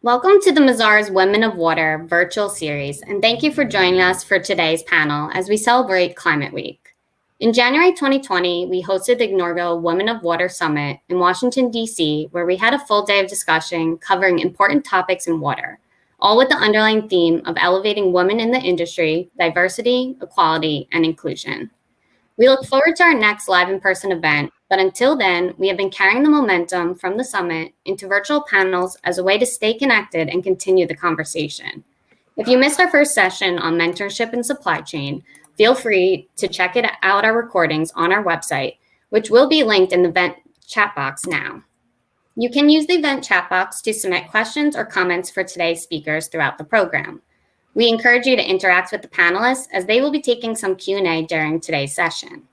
Welcome to the Mazars Women of Water virtual series, and thank you for joining us for today's panel as we celebrate Climate Week. In January 2020, we hosted the inaugural Women of Water Summit in Washington, D.C., where we had a full day of discussion covering important topics in water, all with the underlying theme of elevating women in the industry, diversity, equality, and inclusion. We look forward to our next live in-person event, but until then, we have been carrying the momentum from the summit into virtual panels as a way to stay connected and continue the conversation. If you missed our first session on mentorship and supply chain, feel free to check out our recordings on our website, which will be linked in the event chat box now. You can use the event chat box to submit questions or comments for today's speakers throughout the program. We encourage you to interact with the panelists as they will be taking some Q&A during today's session.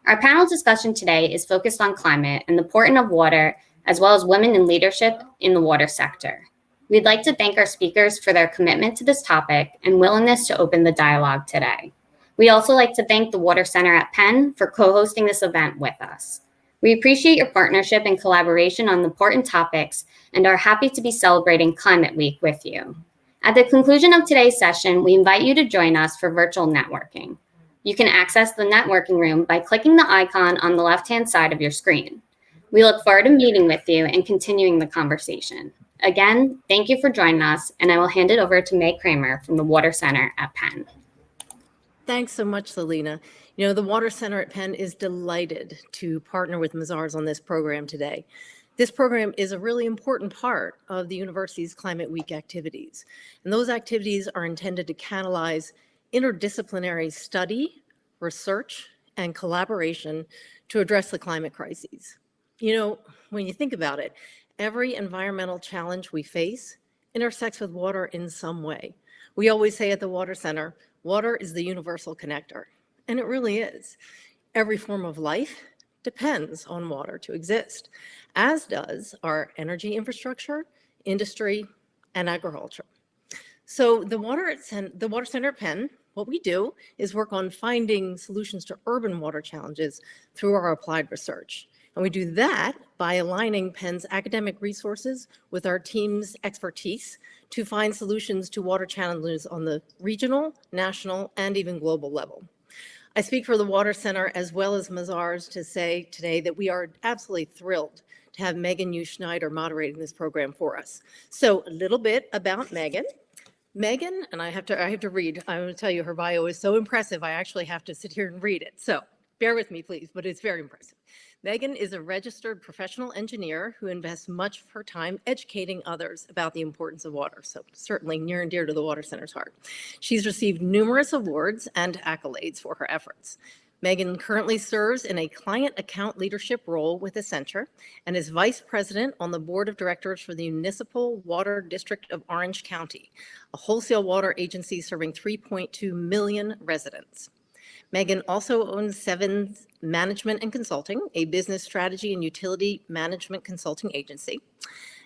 Our panel discussion today is focused on climate and the importance of water, as well as women in leadership in the water sector. We'd like to thank our speakers for their commitment to this topic and willingness to open the dialogue today. We'd also like to thank the Water Center at Penn for co-hosting this event with us. We appreciate your partnership and collaboration on important topics and are happy to be celebrating Climate Week with you. At the conclusion of today's session, we invite you to join us for virtual networking. You can access the networking room by clicking the icon on the left-hand side of your screen. We look forward to meeting with you and continuing the conversation. Again, thank you for joining us, and I will hand it over to Meg Kramer from the Water Center at Penn. Thanks so much, Selena. You know, the Water Center at Penn is delighted to partner with Mazars on this program today. This program is a really important part of the university's Climate Week activities. And those activities are intended to catalyze interdisciplinary study, research, and collaboration to address the climate crises. You know, when you think about it, every environmental challenge we face intersects with water in some way. We always say at the Water Center, water is the universal connector, and it really is. Every form of life depends on water to exist, as does our energy infrastructure, industry, and agriculture. So the Water Center at Penn, what we do is work on finding solutions to urban water challenges through our applied research. And we do that by aligning Penn's academic resources with our team's expertise to find solutions to water challenges on the regional, national, and even global level. I speak for the Water Center as well as Mazars to say today that we are absolutely thrilled to have Megan Hughes Schneider moderating this program for us. So a little bit about Megan. Megan, and I have to read, I'm going to tell you her bio is so impressive, I actually have to sit here and read it. So bear with me, please, but it's very impressive. Megan is a registered professional engineer who invests much of her time educating others about the importance of water, so certainly near and dear to the Water Center's heart. She's received numerous awards and accolades for her efforts. Megan currently serves in a client account leadership role with the center and is vice president on the board of directors for the Municipal Water District of Orange County, a wholesale water agency serving 3.2 million residents. Megan also owns Sevens Management and Consulting, a business strategy and utility management consulting agency.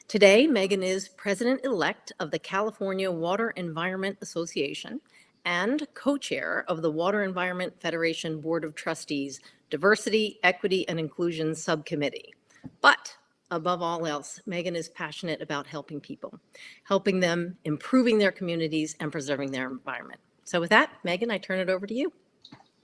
Today, Megan is president-elect of the California Water Environment Association and co-chair of the Water Environment Federation Board of Trustees Diversity, Equity, and Inclusion Subcommittee. But above all else, Megan is passionate about helping people, helping them, improving their communities, and preserving their environment. So with that, Megan, I turn it over to you.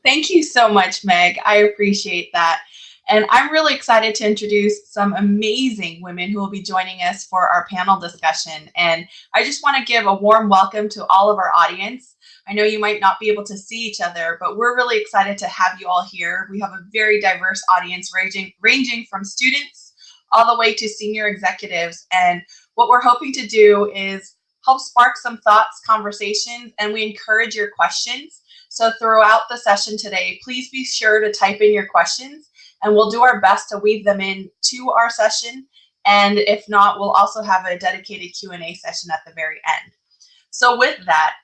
Thank you so much, Meg. I appreciate that. And I'm really excited to introduce some amazing women who will be joining us for our panel discussion. And I just want to give a warm welcome to all of our audience. I know you might not be able to see each other, but we're really excited to have you all here. We have a very diverse audience ranging from students all the way to senior executives. And what we're hoping to do is help spark some thoughts, conversations, and we encourage your questions. So throughout the session today, please be sure to type in your questions and we'll do our best to weave them in to our session. And if not, we'll also have a dedicated Q&A session at the very end. So with that,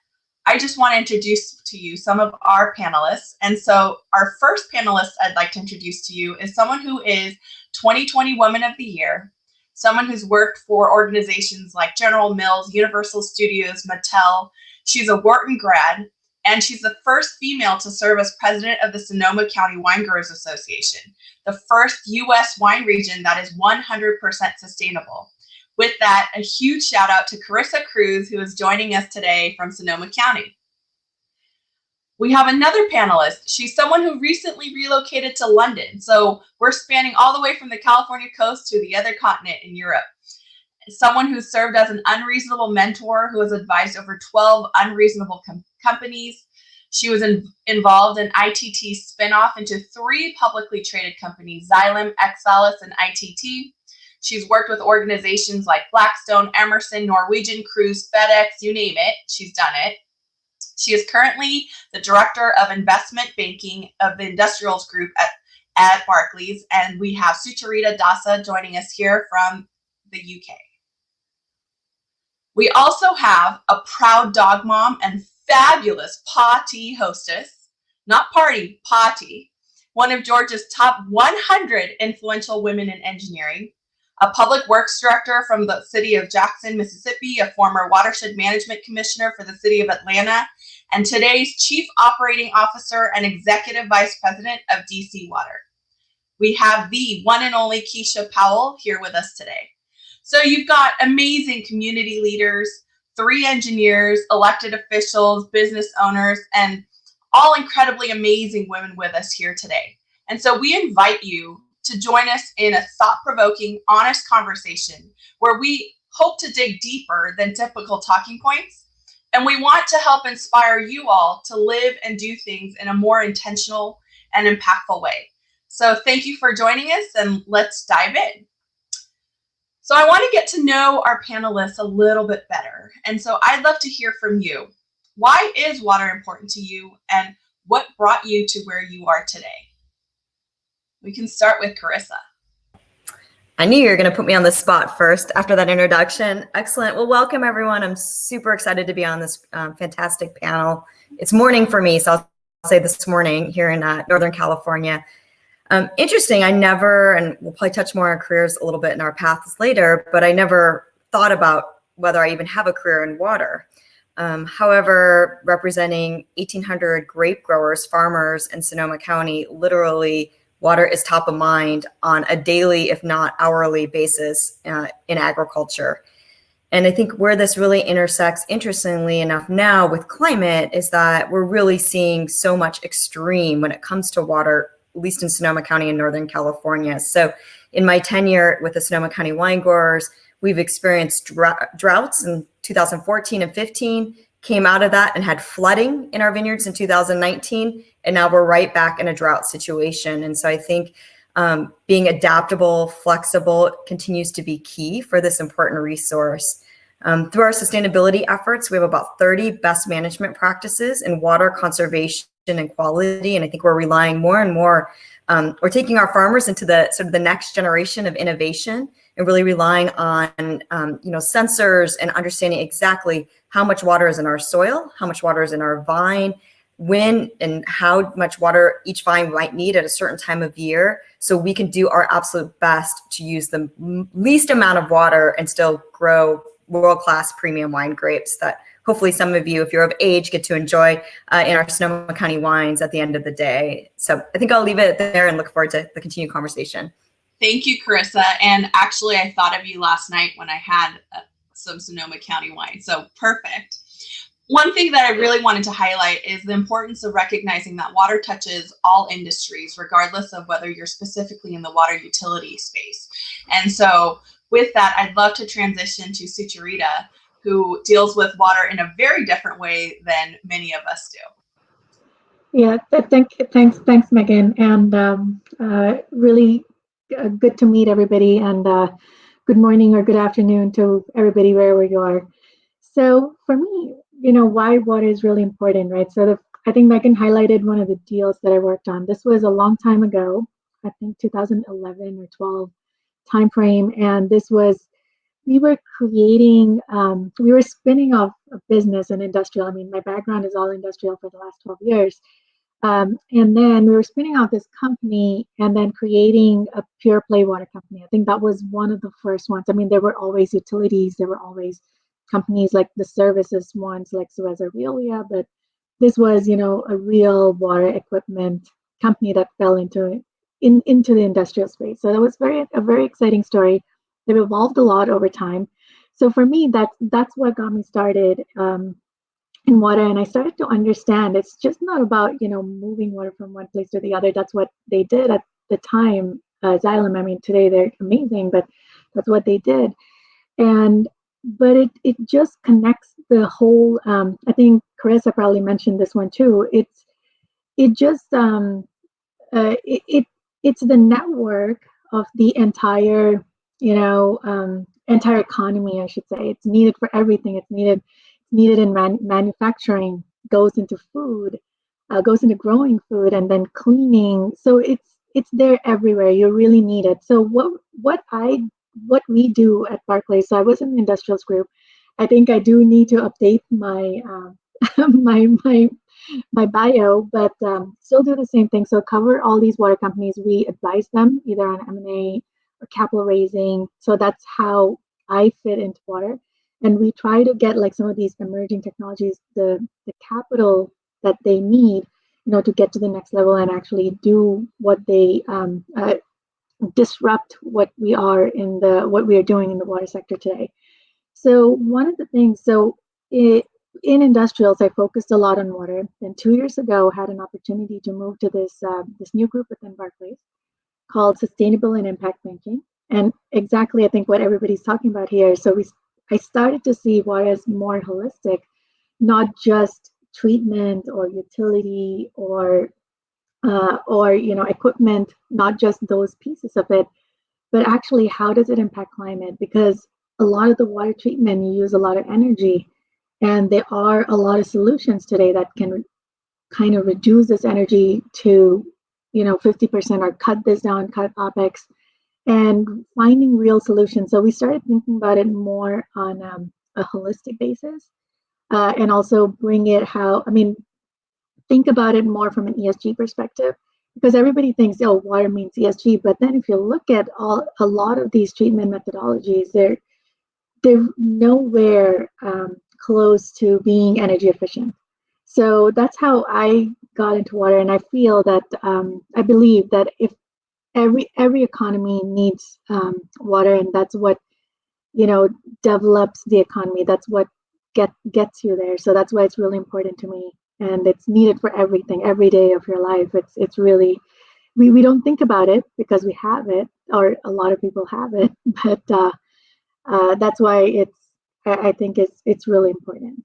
I just want to introduce to you some of our panelists. And so our first panelist I'd like to introduce to you is someone who is 2020 Woman of the Year, someone who's worked for organizations like General Mills, Universal Studios, Mattel. She's a Wharton grad. and she's the first female to serve as president of the Sonoma County Wine Growers Association, the first U.S. wine region that is 100% sustainable. With that, a huge shout out to Carissa Cruz, who is joining us today from Sonoma County. We have another panelist. She's someone who recently relocated to London. So we're spanning all the way from the California coast to the other continent in Europe. Someone who served as an unreasonable mentor, who has advised over 12 unreasonable companies. She was involved in ITT's spinoff into 3 publicly traded companies, Xylem, Exelis, and ITT. She's worked with organizations like Blackstone, Emerson, Norwegian Cruise, FedEx, you name it, she's done it. She is currently the Director of Investment Banking of the Industrials Group at Barclays, and we have Sucharita Dasa joining us here from the UK. We also have a proud dog mom and fabulous party hostess, not party, party, one of Georgia's top 100 influential women in engineering, a public works director from the city of Jackson, Mississippi, a former watershed management commissioner for the city of Atlanta, and today's chief operating officer and executive vice president of DC Water. We have the one and only Keisha Powell here with us today. So you've got amazing community leaders, 3 engineers, elected officials, business owners, and all incredibly amazing women with us here today. And so we invite you to join us in a thought-provoking, honest conversation where we hope to dig deeper than typical talking points. And we want to help inspire you all to live and do things in a more intentional and impactful way. So thank you for joining us, and let's dive in. So I want to get to know our panelists a little bit better. And so I'd love to hear from you. Why is water important to you, and what brought you to where you are today? We can start with Carissa. I knew you were going to put me on the spot first after that introduction. Excellent. Well, welcome everyone. I'm super excited to be on this fantastic panel. It's morning for me, so I'll say this morning here in Northern California. Interesting, I never, and we'll probably touch more on careers a little bit in our paths later, but I never thought about whether I even have a career in water. However, representing 1,800 grape growers, farmers in Sonoma County, literally water is top of mind on a daily, if not hourly basis in agriculture. And I think where this really intersects, interestingly enough now with climate, is that we're really seeing so much extreme when it comes to water, at least in Sonoma County and Northern California. So in my tenure with the Sonoma County Wine Growers, we've experienced droughts in 2014 and 15, came out of that and had flooding in our vineyards in 2019. And now we're right back in a drought situation. And so I think being adaptable, flexible continues to be key for this important resource. Through our sustainability efforts, we have about 30 best management practices in water conservation and quality. And I think we're relying more and more, we're taking our farmers into the sort of the next generation of innovation and really relying on sensors and understanding exactly how much water is in our soil, how much water is in our vine, when and how much water each vine might need at a certain time of year, so we can do our absolute best to use the least amount of water and still grow world-class premium wine grapes that hopefully some of you, if you're of age, get to enjoy in our Sonoma County wines at the end of the day. So I think I'll leave it there and look forward to the continued conversation. Thank you, Carissa. And actually, I thought of you last night when I had some Sonoma County wine. So perfect. One thing that I really wanted to highlight is the importance of recognizing that water touches all industries, regardless of whether you're specifically in the water utility space. And so with that, I'd love to transition to Sucharita, who deals with water in a very different way than many of us do. Yeah, thanks, Megan. And really good to meet everybody. And good morning or good afternoon to everybody wherever you are. So for me, why water is really important, right? So I think Megan highlighted one of the deals that I worked on. This was a long time ago, I think 2011 or 12 timeframe. And we were creating, we were spinning off a business and industrial. I mean, my background is all industrial for the last 12 years. And then we were spinning off this company and then creating a pure play water company. I think that was one of the first ones. I mean, there were always utilities, there were always companies like the services ones like Suez or Veolia, but this was, a real water equipment company that fell into the industrial space. So that was a very exciting story. They've evolved a lot over time. So for me, that's what got me started in water, and I started to understand it's just not about moving water from one place to the other. That's what they did at the time. Xylem. I mean, today they're amazing, but that's what they did. And but it just connects the whole. I think Carissa probably mentioned this one too. It just it's the network of the entire economy, I should say. It's needed for everything. It's needed in manufacturing, goes into food, goes into growing food, and then cleaning. So it's there everywhere. You really need it. So what we do at Barclays. So I was in the industrials group. I think I do need to update my my bio, but still do the same thing. So cover all these water companies. We advise them either on M&A or capital raising. So that's how I fit into water. And we try to get like some of these emerging technologies, the capital that they need, to get to the next level and actually do what they disrupt what we are doing in the water sector today. So one of the things, in industrials, I focused a lot on water. Then 2 years ago, had an opportunity to move to this new group within Barclays called Sustainable and Impact Banking, and exactly I think what everybody's talking about here. So I started to see water as more holistic, not just treatment or utility or equipment, not just those pieces of it, but actually how does it impact climate? Because a lot of the water treatment, you use a lot of energy, and there are a lot of solutions today that can kind of reduce this energy to 50% or cut this down, cut OpEx, and finding real solutions. So we started thinking about it more on a holistic basis, and also bring it think about it more from an ESG perspective, because everybody thinks, oh, water means ESG, but then if you look at a lot of these treatment methodologies, they're nowhere close to being energy efficient. So that's how I got into water, and I feel that I believe that if every economy needs water, and that's what develops the economy. That's what gets you there. So that's why it's really important to me, and it's needed for everything, every day of your life. It's really we don't think about it because we have it, or a lot of people have it, but that's why I think it's really important.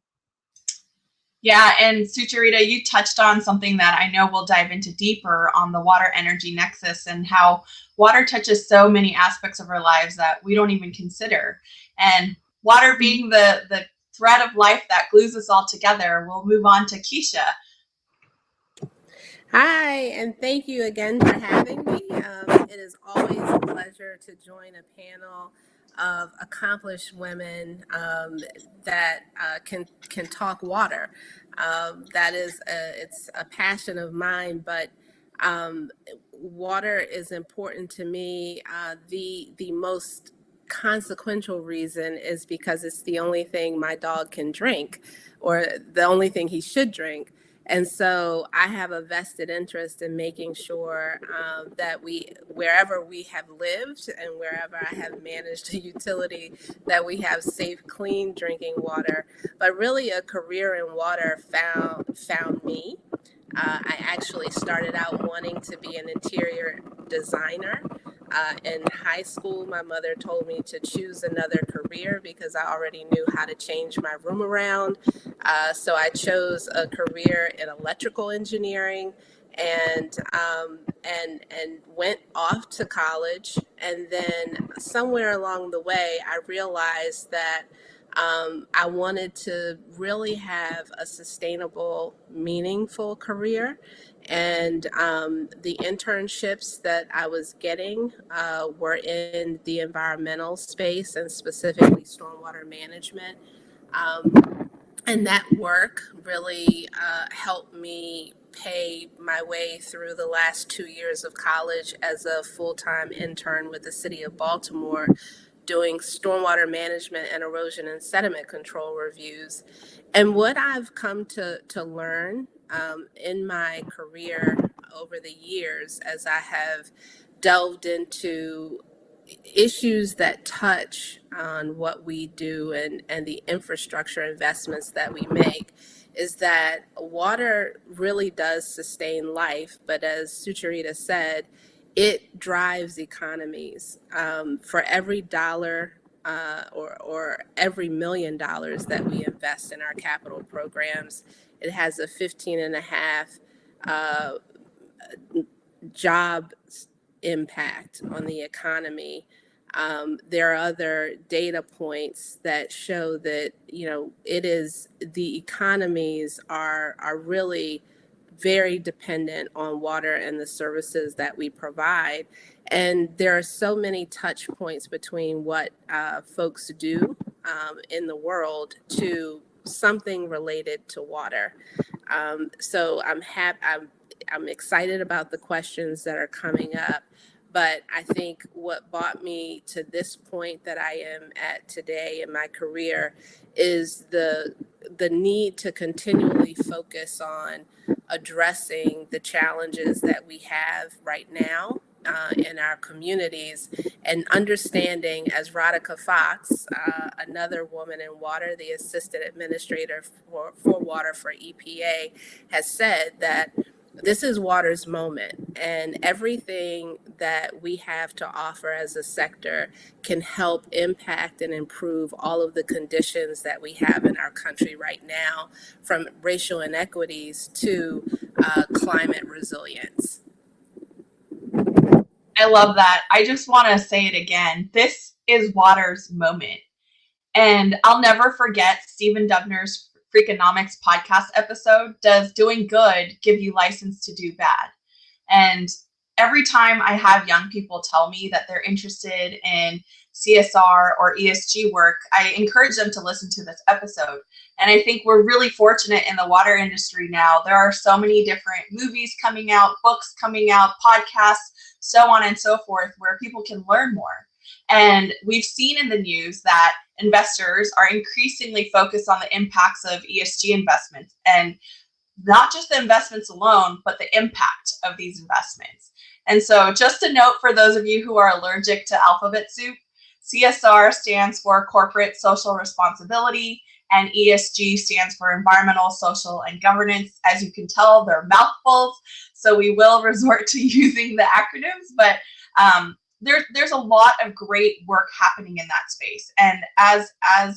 Yeah, and Sucharita, you touched on something that I know we'll dive into deeper on the water energy nexus and how water touches so many aspects of our lives that we don't even consider. And water being the thread of life that glues us all together, we'll move on to Keisha. Hi, and thank you again for having me. It is always a pleasure to join a panel of accomplished women that can talk water. It's a passion of mine, but water is important to me. The most consequential reason is because it's the only thing my dog can drink, or the only thing he should drink. And so I have a vested interest in making sure that wherever we have lived and wherever I have managed a utility, that we have safe, clean drinking water. But really, a career in water found me. I actually started out wanting to be an interior designer. In high school, my mother told me to choose another career because I already knew how to change my room around. So I chose a career in electrical engineering and went off to college. And then somewhere along the way, I realized that I wanted to really have a sustainable, meaningful career. And the internships that I was getting were in the environmental space, and specifically stormwater management. And that work really helped me pay my way through the last 2 years of college as a full-time intern with the city of Baltimore, doing stormwater management and erosion and sediment control reviews. And what I've come to learn in my career over the years, as I have delved into issues that touch on what we do and the infrastructure investments that we make, is that water really does sustain life. But as Sucharita said, it drives economies. For every dollar or every $1 million that we invest in our capital programs, it has a 15.5 job impact on the economy. There are other data points that show that, it is, the economies are really very dependent on water and the services that we provide. And there are so many touch points between what folks do in the world to something related to water. So I'm excited about the questions that are coming up. But I think what brought me to this point that I am at today in my career is the need to continually focus on addressing the challenges that we have right now in our communities, and understanding, as Radhika Fox, another woman in water, the assistant administrator for water for EPA, has said, that this is water's moment, and everything that we have to offer as a sector can help impact and improve all of the conditions that we have in our country right now, from racial inequities to climate resilience. I love that. I just want to say it again. This is water's moment. And I'll never forget Stephen Dubner's Freakonomics podcast episode, Does Doing Good Give You License to Do Bad? And every time I have young people tell me that they're interested in CSR or ESG work, I encourage them to listen to this episode. And I think we're really fortunate in the water industry now. There are so many different movies coming out, books coming out, podcasts, so on and so forth, where people can learn more. And we've seen in the news that investors are increasingly focused on the impacts of ESG investments, and not just the investments alone, but the impact of these investments. And so just a note for those of you who are allergic to alphabet soup, CSR stands for Corporate Social Responsibility, and ESG stands for Environmental, Social, and Governance. As you can tell, they're mouthfuls, so we will resort to using the acronyms, but there's a lot of great work happening in that space. And as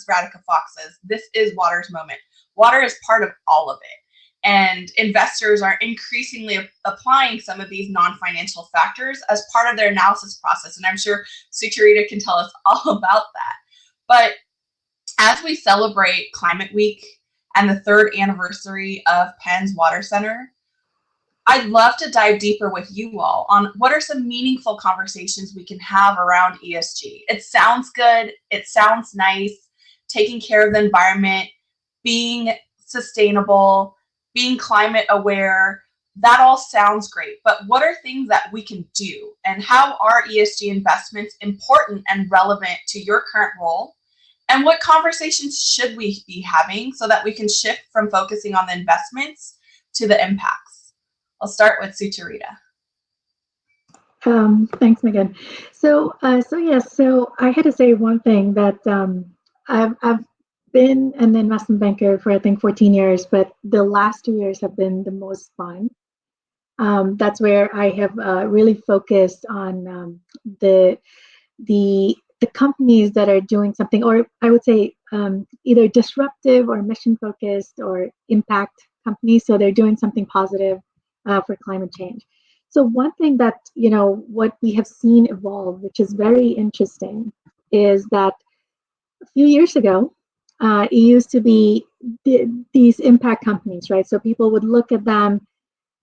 Radhika Fox says, this is water's moment. Water is part of all of it. And investors are increasingly applying some of these non-financial factors as part of their analysis process. And I'm sure Sucharita can tell us all about that. But as we celebrate Climate Week and the 3rd anniversary of Penn's Water Center, I'd love to dive deeper with you all on what are some meaningful conversations we can have around ESG. It sounds good. It sounds nice. Taking care of the environment, being sustainable, being climate aware, that all sounds great. But what are things that we can do? And how are ESG investments important and relevant to your current role? And what conversations should we be having so that we can shift from focusing on the investments to the impacts? I'll start with Sucharita. Thanks, Megan. So I had to say one thing, that I've been an investment banker for I think 14 years, but the last 2 years have been the most fun. That's where I have really focused on the companies that are doing something, or I would say either disruptive or mission focused or impact companies. So they're doing something positive for climate change. So one thing that, what we have seen evolve, which is very interesting, is that a few years ago, it used to be these impact companies, right? So people would look at them,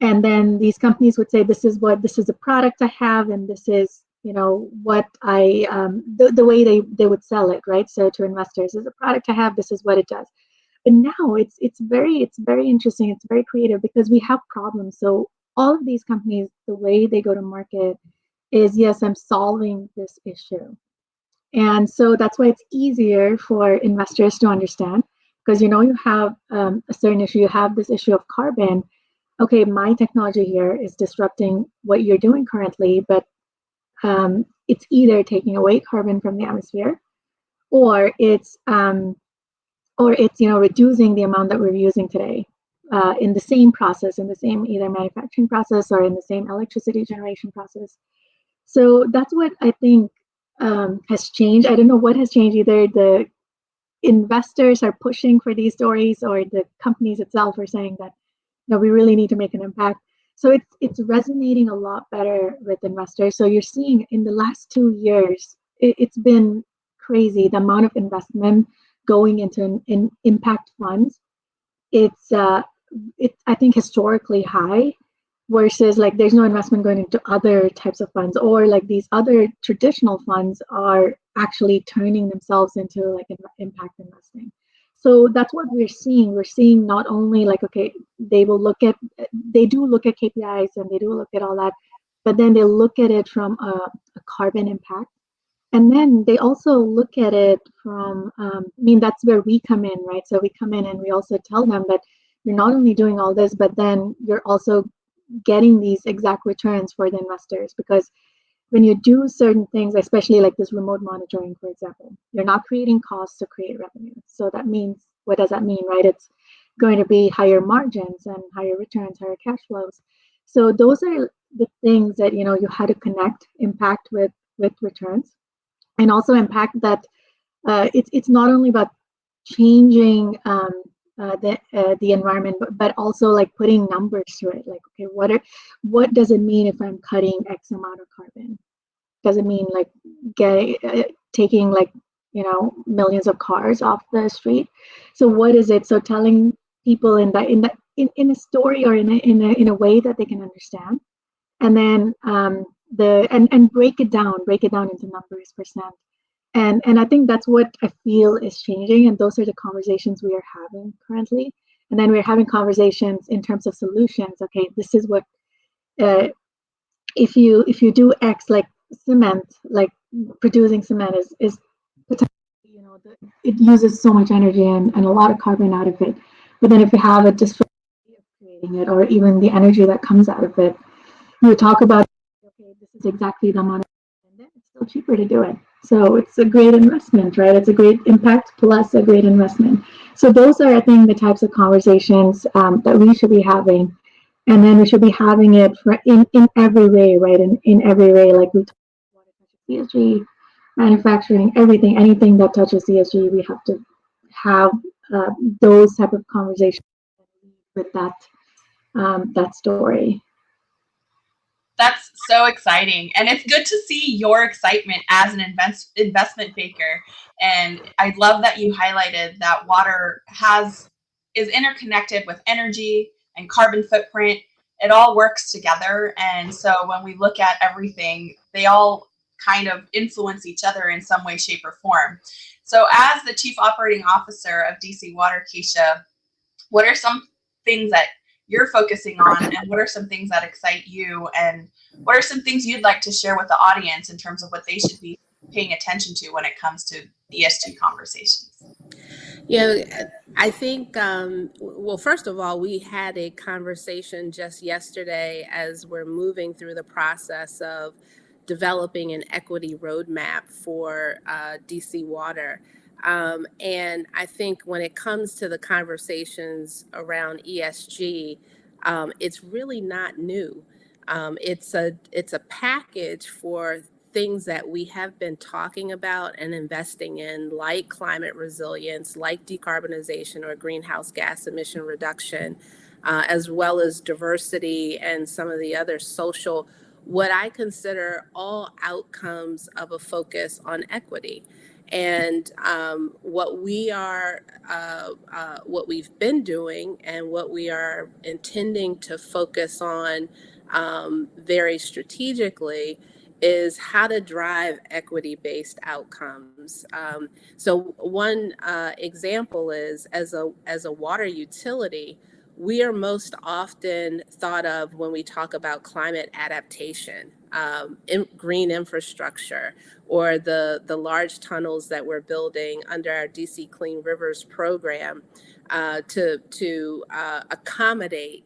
and then these companies would say, this is a product I have, and this is, what I, the way they would sell it, right? So to investors, this is a product I have, this is what it does. But now it's very interesting. It's very creative because we have problems. So all of these companies, the way they go to market is, yes, I'm solving this issue. And so that's why it's easier for investors to understand, because you have a certain issue, you have this issue of carbon. Okay, my technology here is disrupting what you're doing currently, but it's either taking away carbon from the atmosphere, or it's reducing the amount that we're using today in the same process, in the same either manufacturing process or in the same electricity generation process. So that's what I think has changed. I don't know what has changed. Either the investors are pushing for these stories, or the companies itself are saying that we really need to make an impact. So it's resonating a lot better with investors. So you're seeing in the last 2 years, it's been crazy the amount of investment going into in impact funds. It's I think historically high, versus like there's no investment going into other types of funds, or like these other traditional funds are actually turning themselves into like impact investing. So that's what we're seeing. We're seeing not only like, okay, they do look at KPIs and they do look at all that, but then they look at it from a carbon impact. And then they also look at it from, that's where we come in, right? So we come in and we also tell them that you're not only doing all this, but then you're also getting these exact returns for the investors. Because when you do certain things, especially like this remote monitoring, for example, you're not creating costs to create revenue. So that means, what does that mean, right? It's going to be higher margins and higher returns, higher cash flows. So those are the things that, you had to connect impact with returns. And also impact that it's not only about changing the environment, but also like putting numbers to it. Like, okay, what does it mean if I'm cutting X amount of carbon? Does it mean like taking like millions of cars off the street? So what is it? So telling people in a story, or in a way that they can understand, and then and break it down into numbers, percent. And I think that's what I feel is changing, and those are the conversations we are having currently. And then we're having conversations in terms of solutions. Okay, this is what if you do X, like cement, like producing cement is potentially, it uses so much energy and a lot of carbon out of it. But then if you have a different way of creating it, or even the energy that comes out of it, you talk about, okay, this is exactly the amount of, and then it's still cheaper to do it. So it's a great investment, right? It's a great impact plus a great investment. So those are, I think, the types of conversations that we should be having. And then we should be having it in every way, right? In every way, like we talk about ESG, manufacturing, everything, anything that touches ESG, we have to have those type of conversations with that story. That's so exciting. And it's good to see your excitement as an investment baker. And I love that you highlighted that water is interconnected with energy and carbon footprint. It all works together. And so when we look at everything, they all kind of influence each other in some way, shape, or form. So as the Chief Operating Officer of DC Water, Keisha, what are some things that you're focusing on, and what are some things that excite you, and what are some things you'd like to share with the audience in terms of what they should be paying attention to when it comes to ESG conversations? I think, well, first of all, we had a conversation just yesterday as we're moving through the process of developing an equity roadmap for DC Water. And I think when it comes to the conversations around ESG, it's really not new. It's a package for things that we have been talking about and investing in, like climate resilience, like decarbonization or greenhouse gas emission reduction, as well as diversity and some of the other social, what I consider all outcomes of a focus on equity. And what we've been doing and what we are intending to focus on very strategically is how to drive equity-based outcomes. So one example is, as a water utility, we are most often thought of when we talk about climate adaptation, green infrastructure, or the large tunnels that we're building under our DC Clean Rivers program to accommodate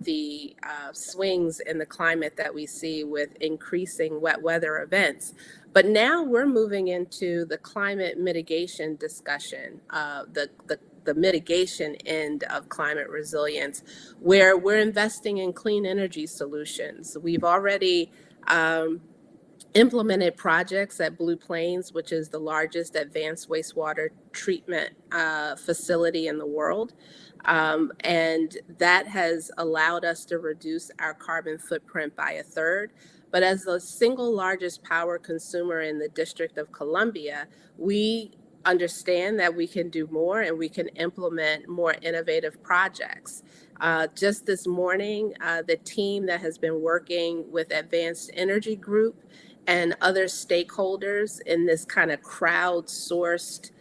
the swings in the climate that we see with increasing wet weather events. But now we're moving into the climate mitigation discussion, the mitigation end of climate resilience, where we're investing in clean energy solutions. We've already implemented projects at Blue Plains, which is the largest advanced wastewater treatment facility in the world. And that has allowed us to reduce our carbon footprint by 1/3. But as the single largest power consumer in the District of Columbia, we understand that we can do more and we can implement more innovative projects. Just this morning, the team that has been working with Advanced Energy Group and other stakeholders in this kind of crowdsourced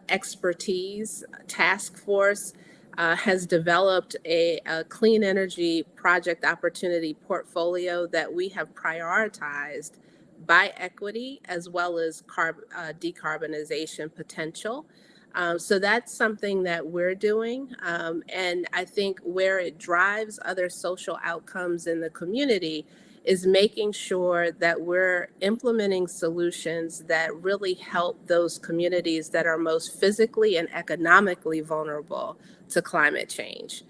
expertise task force has developed a clean energy project opportunity portfolio that we have prioritized by equity as well as decarbonization potential. So that's something that we're doing. And I think where it drives other social outcomes in the community is making sure that we're implementing solutions that really help those communities that are most physically and economically vulnerable to climate change.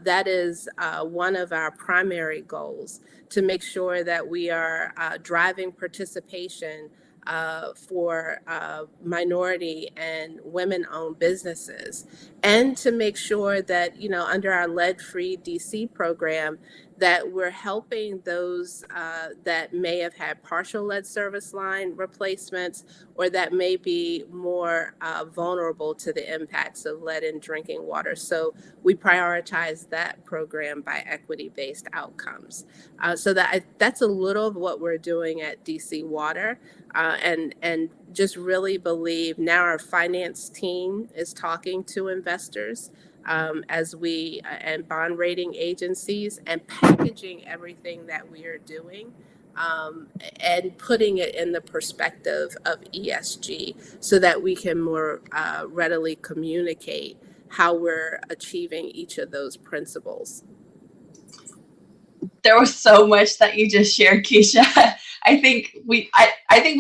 That is one of our primary goals, to make sure that we are driving participation for minority and women-owned businesses, and to make sure that, under our lead-free DC program, that we're helping those that may have had partial lead service line replacements or that may be more vulnerable to the impacts of lead in drinking water. So we prioritize that program by equity-based outcomes. So that's a little of what we're doing at DC Water, and just really believe now our finance team is talking to investors and bond rating agencies, and packaging everything that we are doing and putting it in the perspective of ESG so that we can more readily communicate how we're achieving each of those principles. There was so much that you just shared, Keisha. I think we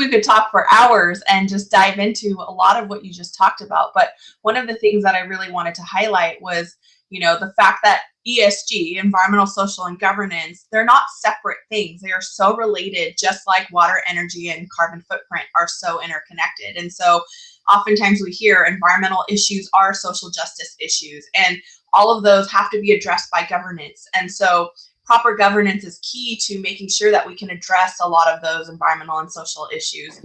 could talk for hours and just dive into a lot of what you just talked about. But one of the things that I really wanted to highlight was, the fact that ESG, environmental, social, and governance, they're not separate things. They are so related, just like water, energy, and carbon footprint are so interconnected. And so oftentimes we hear environmental issues are social justice issues, and all of those have to be addressed by governance. And so proper governance is key to making sure that we can address a lot of those environmental and social issues,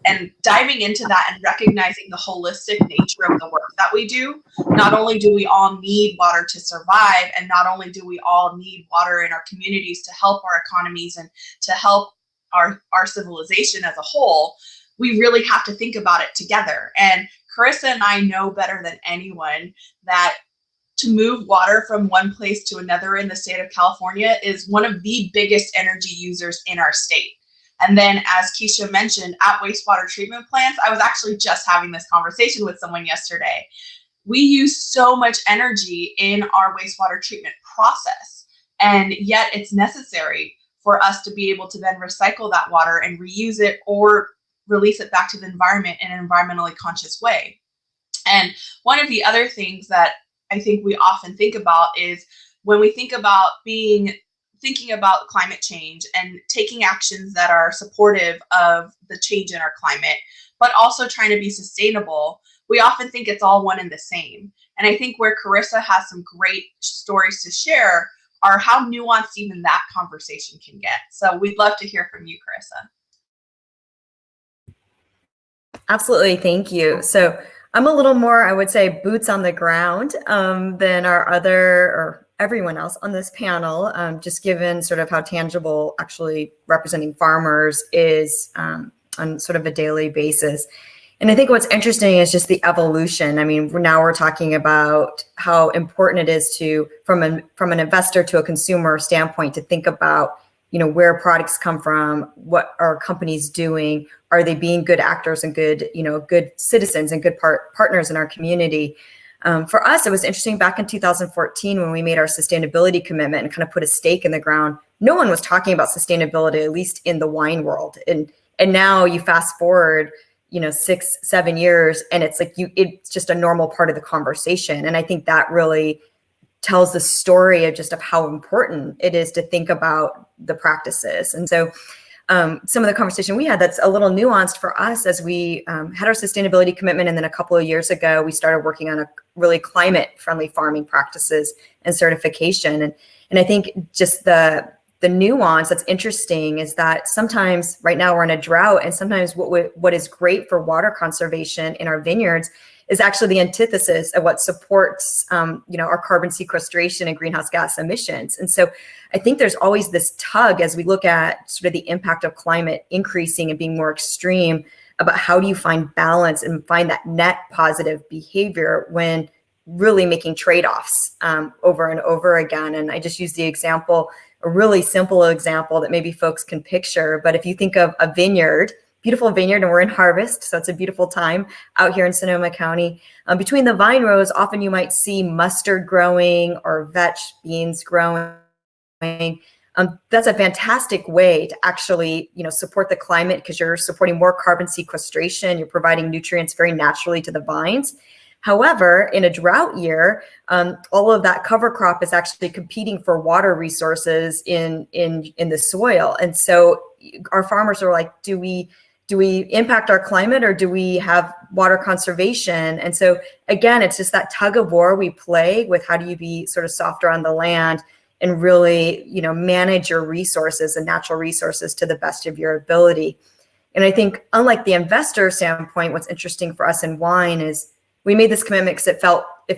and diving into that and recognizing the holistic nature of the work that we do. Not only do we all need water to survive, and not only do we all need water in our communities to help our economies and to help our civilization as a whole, we really have to think about it together. And Carissa and I know better than anyone that to move water from one place to another in the state of California is one of the biggest energy users in our state. And then, as Keisha mentioned, at wastewater treatment plants, I was actually just having this conversation with someone yesterday. We use so much energy in our wastewater treatment process, and yet it's necessary for us to be able to then recycle that water and reuse it or release it back to the environment in an environmentally conscious way. And one of the other things that I think we often think about is when we think about thinking about climate change and taking actions that are supportive of the change in our climate, but also trying to be sustainable, we often think it's all one and the same. And I think where Carissa has some great stories to share are how nuanced even that conversation can get. So we'd love to hear from you, Carissa. Absolutely. Thank you. So I'm a little more, I would say, boots on the ground than our or everyone else on this panel, just given sort of how tangible actually representing farmers is on sort of a daily basis. And I think what's interesting is just the evolution. I mean, now we're talking about how important it is to, from an investor to a consumer standpoint, to think about, where products come from, what are companies doing, are they being good actors and good, good citizens and good partners in our community. For us, it was interesting back in 2014 when we made our sustainability commitment and kind of put a stake in the ground. No one was talking about sustainability, at least in the wine world. And now you fast forward 6-7 years, and it's like it's just a normal part of the conversation. And I think that really tells the story of how important it is to think about the practices. And so some of the conversation we had that's a little nuanced for us as we had our sustainability commitment. And then a couple of years ago, we started working on a really climate friendly farming practices and certification. And I think just the nuance that's interesting is that sometimes right now we're in a drought, and sometimes what is great for water conservation in our vineyards is actually the antithesis of what supports our carbon sequestration and greenhouse gas emissions. And so I think there's always this tug as we look at sort of the impact of climate increasing and being more extreme about how do you find balance and find that net positive behavior when really making trade-offs over and over again. And I just use the example, a really simple example that maybe folks can picture. But if you think of a vineyard, beautiful vineyard, and we're in harvest, so it's a beautiful time out here in Sonoma County. Between the vine rows, often you might see mustard growing or vetch beans growing. That's a fantastic way to actually, support the climate because you're supporting more carbon sequestration. You're providing nutrients very naturally to the vines. However, in a drought year, all of that cover crop is actually competing for water resources in the soil. And so our farmers are like, do we impact our climate or do we have water conservation? And so again, it's just that tug of war we play with how do you be sort of softer on the land and really, manage your resources and natural resources to the best of your ability. And I think unlike the investor standpoint, what's interesting for us in wine is we made this commitment because it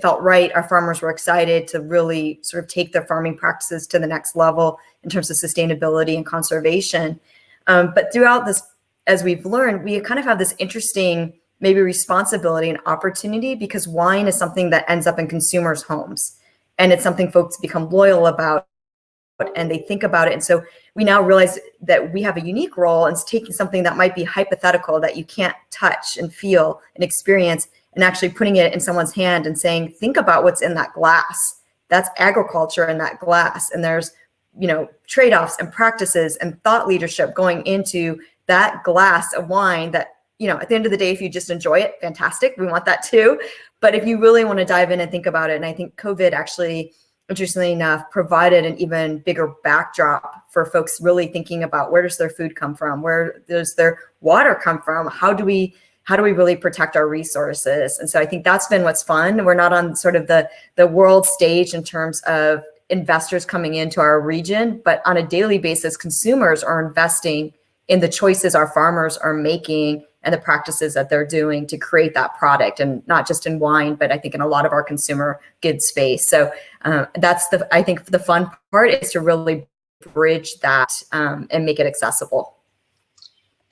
felt right. Our farmers were excited to really sort of take their farming practices to the next level in terms of sustainability and conservation. But throughout this, as we've learned, we kind of have this interesting maybe responsibility and opportunity because wine is something that ends up in consumers' homes. And it's something folks become loyal about and they think about it. And so we now realize that we have a unique role in taking something that might be hypothetical that you can't touch and feel and experience and actually putting it in someone's hand and saying, think about what's in that glass. That's agriculture in that glass. And there's, trade-offs and practices and thought leadership going into that glass of wine that, at the end of the day, if you just enjoy it, fantastic. We want that too. But if you really want to dive in and think about it, and I think COVID actually, interestingly enough, provided an even bigger backdrop for folks really thinking about where does their food come from? Where does their water come from? How do we really protect our resources? And so I think that's been what's fun. We're not on sort of the world stage in terms of investors coming into our region, but on a daily basis, consumers are investing in the choices our farmers are making and the practices that they're doing to create that product, and not just in wine, but I think in a lot of our consumer goods space. So that's I think the fun part is to really bridge that and make it accessible.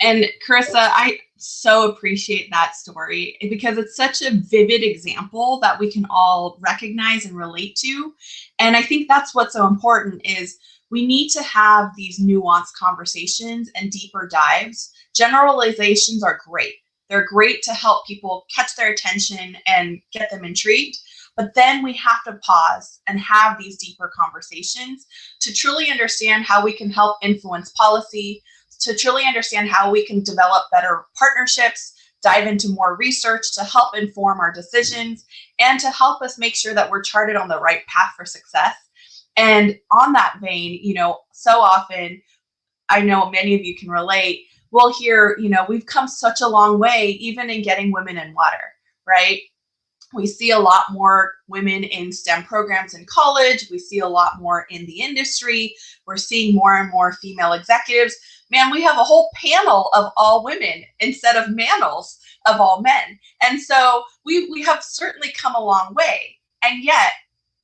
And Carissa, I so appreciate that story because it's such a vivid example that we can all recognize and relate to. And I think that's what's so important is we need to have these nuanced conversations and deeper dives. Generalizations are great. They're great to help people catch their attention and get them intrigued. But then we have to pause and have these deeper conversations to truly understand how we can help influence policy, to truly understand how we can develop better partnerships, dive into more research to help inform our decisions, and to help us make sure that we're charted on the right path for success. And on that vein, so often, I know many of you can relate, we'll hear, we've come such a long way, even in getting women in water, right? We see a lot more women in STEM programs in college. We see a lot more in the industry. We're seeing more and more female executives. Man, we have a whole panel of all women instead of manels of all men. And so we have certainly come a long way. And yet,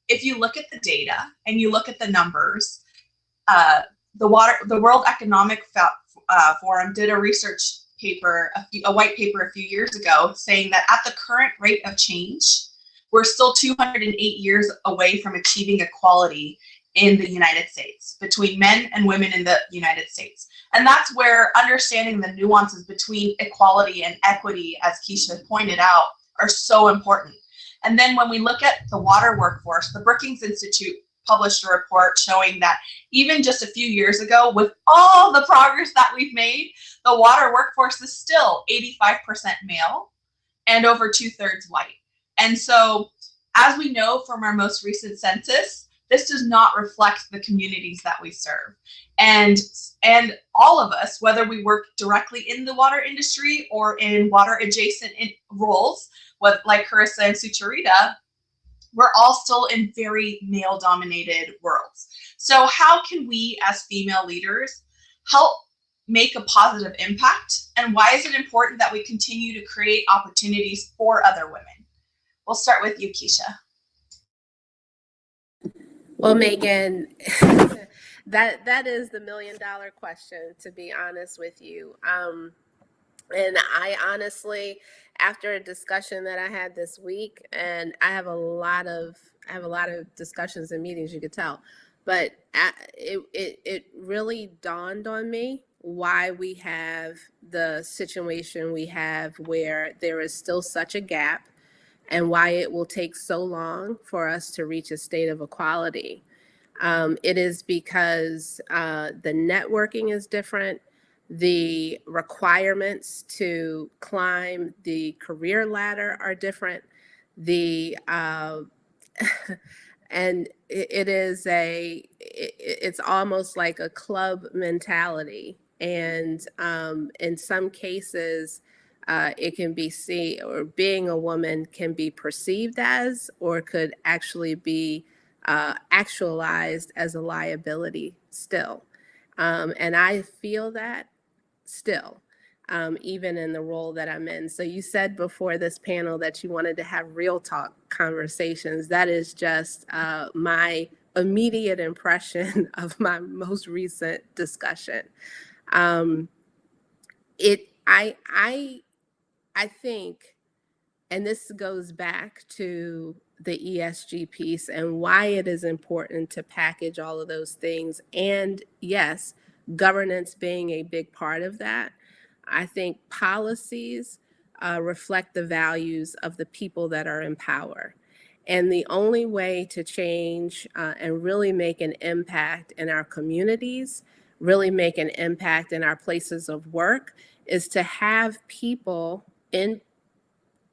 if you look at the data and you look at the numbers, the World Economic Forum did a research paper, a white paper a few years ago, saying that at the current rate of change, we're still 208 years away from achieving equality in the United States between men and women in the United States. And that's where understanding the nuances between equality and equity, as Keisha pointed out, are so important. And then when we look at the water workforce, the Brookings Institute published a report showing that even just a few years ago, with all the progress that we've made, the water workforce is still 85% male and over 2/3 white. And so, as we know from our most recent census, this does not reflect the communities that we serve. And all of us, whether we work directly in the water industry or in water adjacent roles, like Carissa and Sucharita, we're all still in very male dominated worlds. So how can we as female leaders help make a positive impact? And why is it important that we continue to create opportunities for other women? We'll start with you, Keisha. Well, Megan, that is the $1 million question, to be honest with you. And I honestly, after a discussion that I had this week, and I have a lot of discussions and meetings, you could tell, but it really dawned on me why we have the situation we have where there is still such a gap, and why it will take so long for us to reach a state of equality. It is because the networking is different. The requirements to climb the career ladder are different. And it's almost like a club mentality. And in some cases, it can be seen, or being a woman can be perceived as, or could actually be actualized as a liability still. And I feel that still, even in the role that I'm in. So you said before this panel that you wanted to have real talk conversations. That is just my immediate impression of my most recent discussion. I think, and this goes back to the ESG piece and why it is important to package all of those things. And yes, governance being a big part of that. I think policies reflect the values of the people that are in power. And the only way to change and really make an impact in our communities, really make an impact in our places of work, is to have people in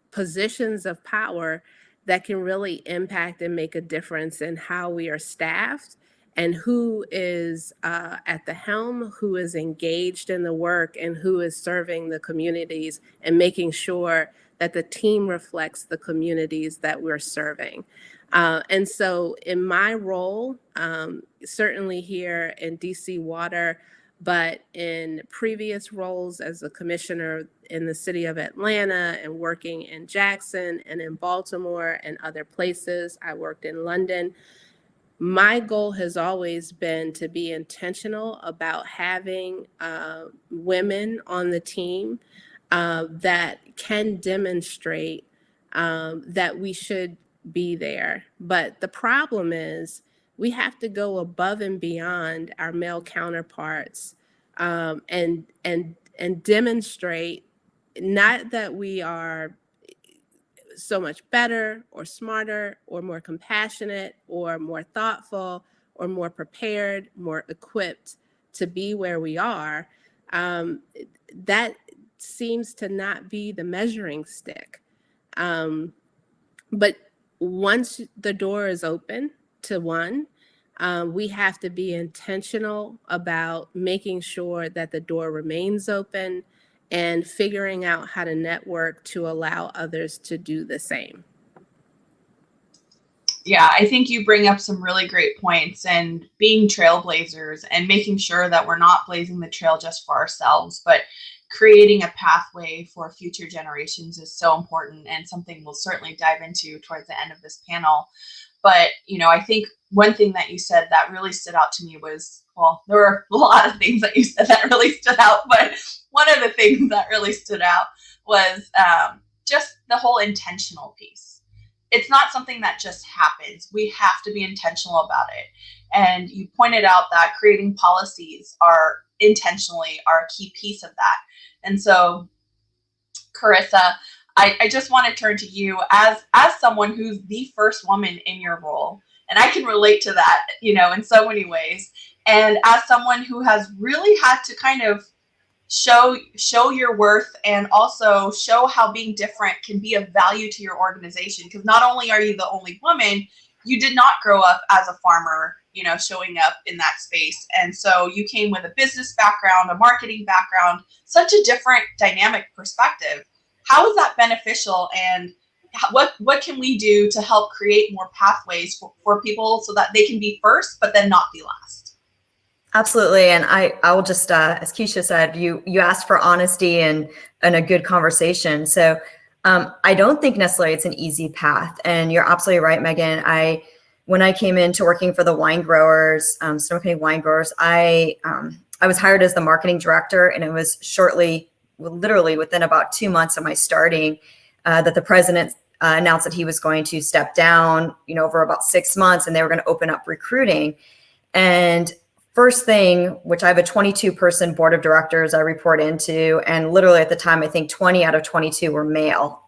positions of power that can really impact and make a difference in how we are staffed and who is at the helm, who is engaged in the work, and who is serving the communities and making sure that the team reflects the communities that we're serving. And so in my role, certainly here in DC Water, but in previous roles as a commissioner in the city of Atlanta and working in Jackson and in Baltimore and other places, I worked in London. My goal has always been to be intentional about having women on the team that can demonstrate that we should be there. But the problem is we have to go above and beyond our male counterparts and demonstrate not that we are so much better or smarter or more compassionate or more thoughtful or more prepared, more equipped to be where we are. That seems to not be the measuring stick. But once the door is open to one, we have to be intentional about making sure that the door remains open and figuring out how to network to allow others to do the same. Yeah, I think you bring up some really great points, and being trailblazers and making sure that we're not blazing the trail just for ourselves, but creating a pathway for future generations is so important, and something we'll certainly dive into towards the end of this panel. But, I think one thing that you said that really stood out to me was, well, there were a lot of things that you said that really stood out, but one of the things that really stood out was just the whole intentional piece. It's not something that just happens. We have to be intentional about it. And you pointed out that creating policies are a key piece of that. And so, Carissa, I just want to turn to you as someone who's the first woman in your role. And I can relate to that, in so many ways. And as someone who has really had to kind of show your worth and also show how being different can be of value to your organization. Because not only are you the only woman, you did not grow up as a farmer, showing up in that space. And so you came with a business background, a marketing background, such a different dynamic perspective. How is that beneficial, and what can we do to help create more pathways for people so that they can be first, but then not be last? Absolutely. And I will just, as Keisha said, you asked for honesty and a good conversation. So I don't think necessarily it's an easy path. And you're absolutely right, Megan. When I came into working for the wine growers, Sonoma County wine growers, I was hired as the marketing director, and it was literally within about 2 months of my starting, that the president announced that he was going to step down, over about 6 months, and they were going to open up recruiting. And first thing, which I have a 22-person board of directors I report into, and literally at the time, I think 20 out of 22 were male.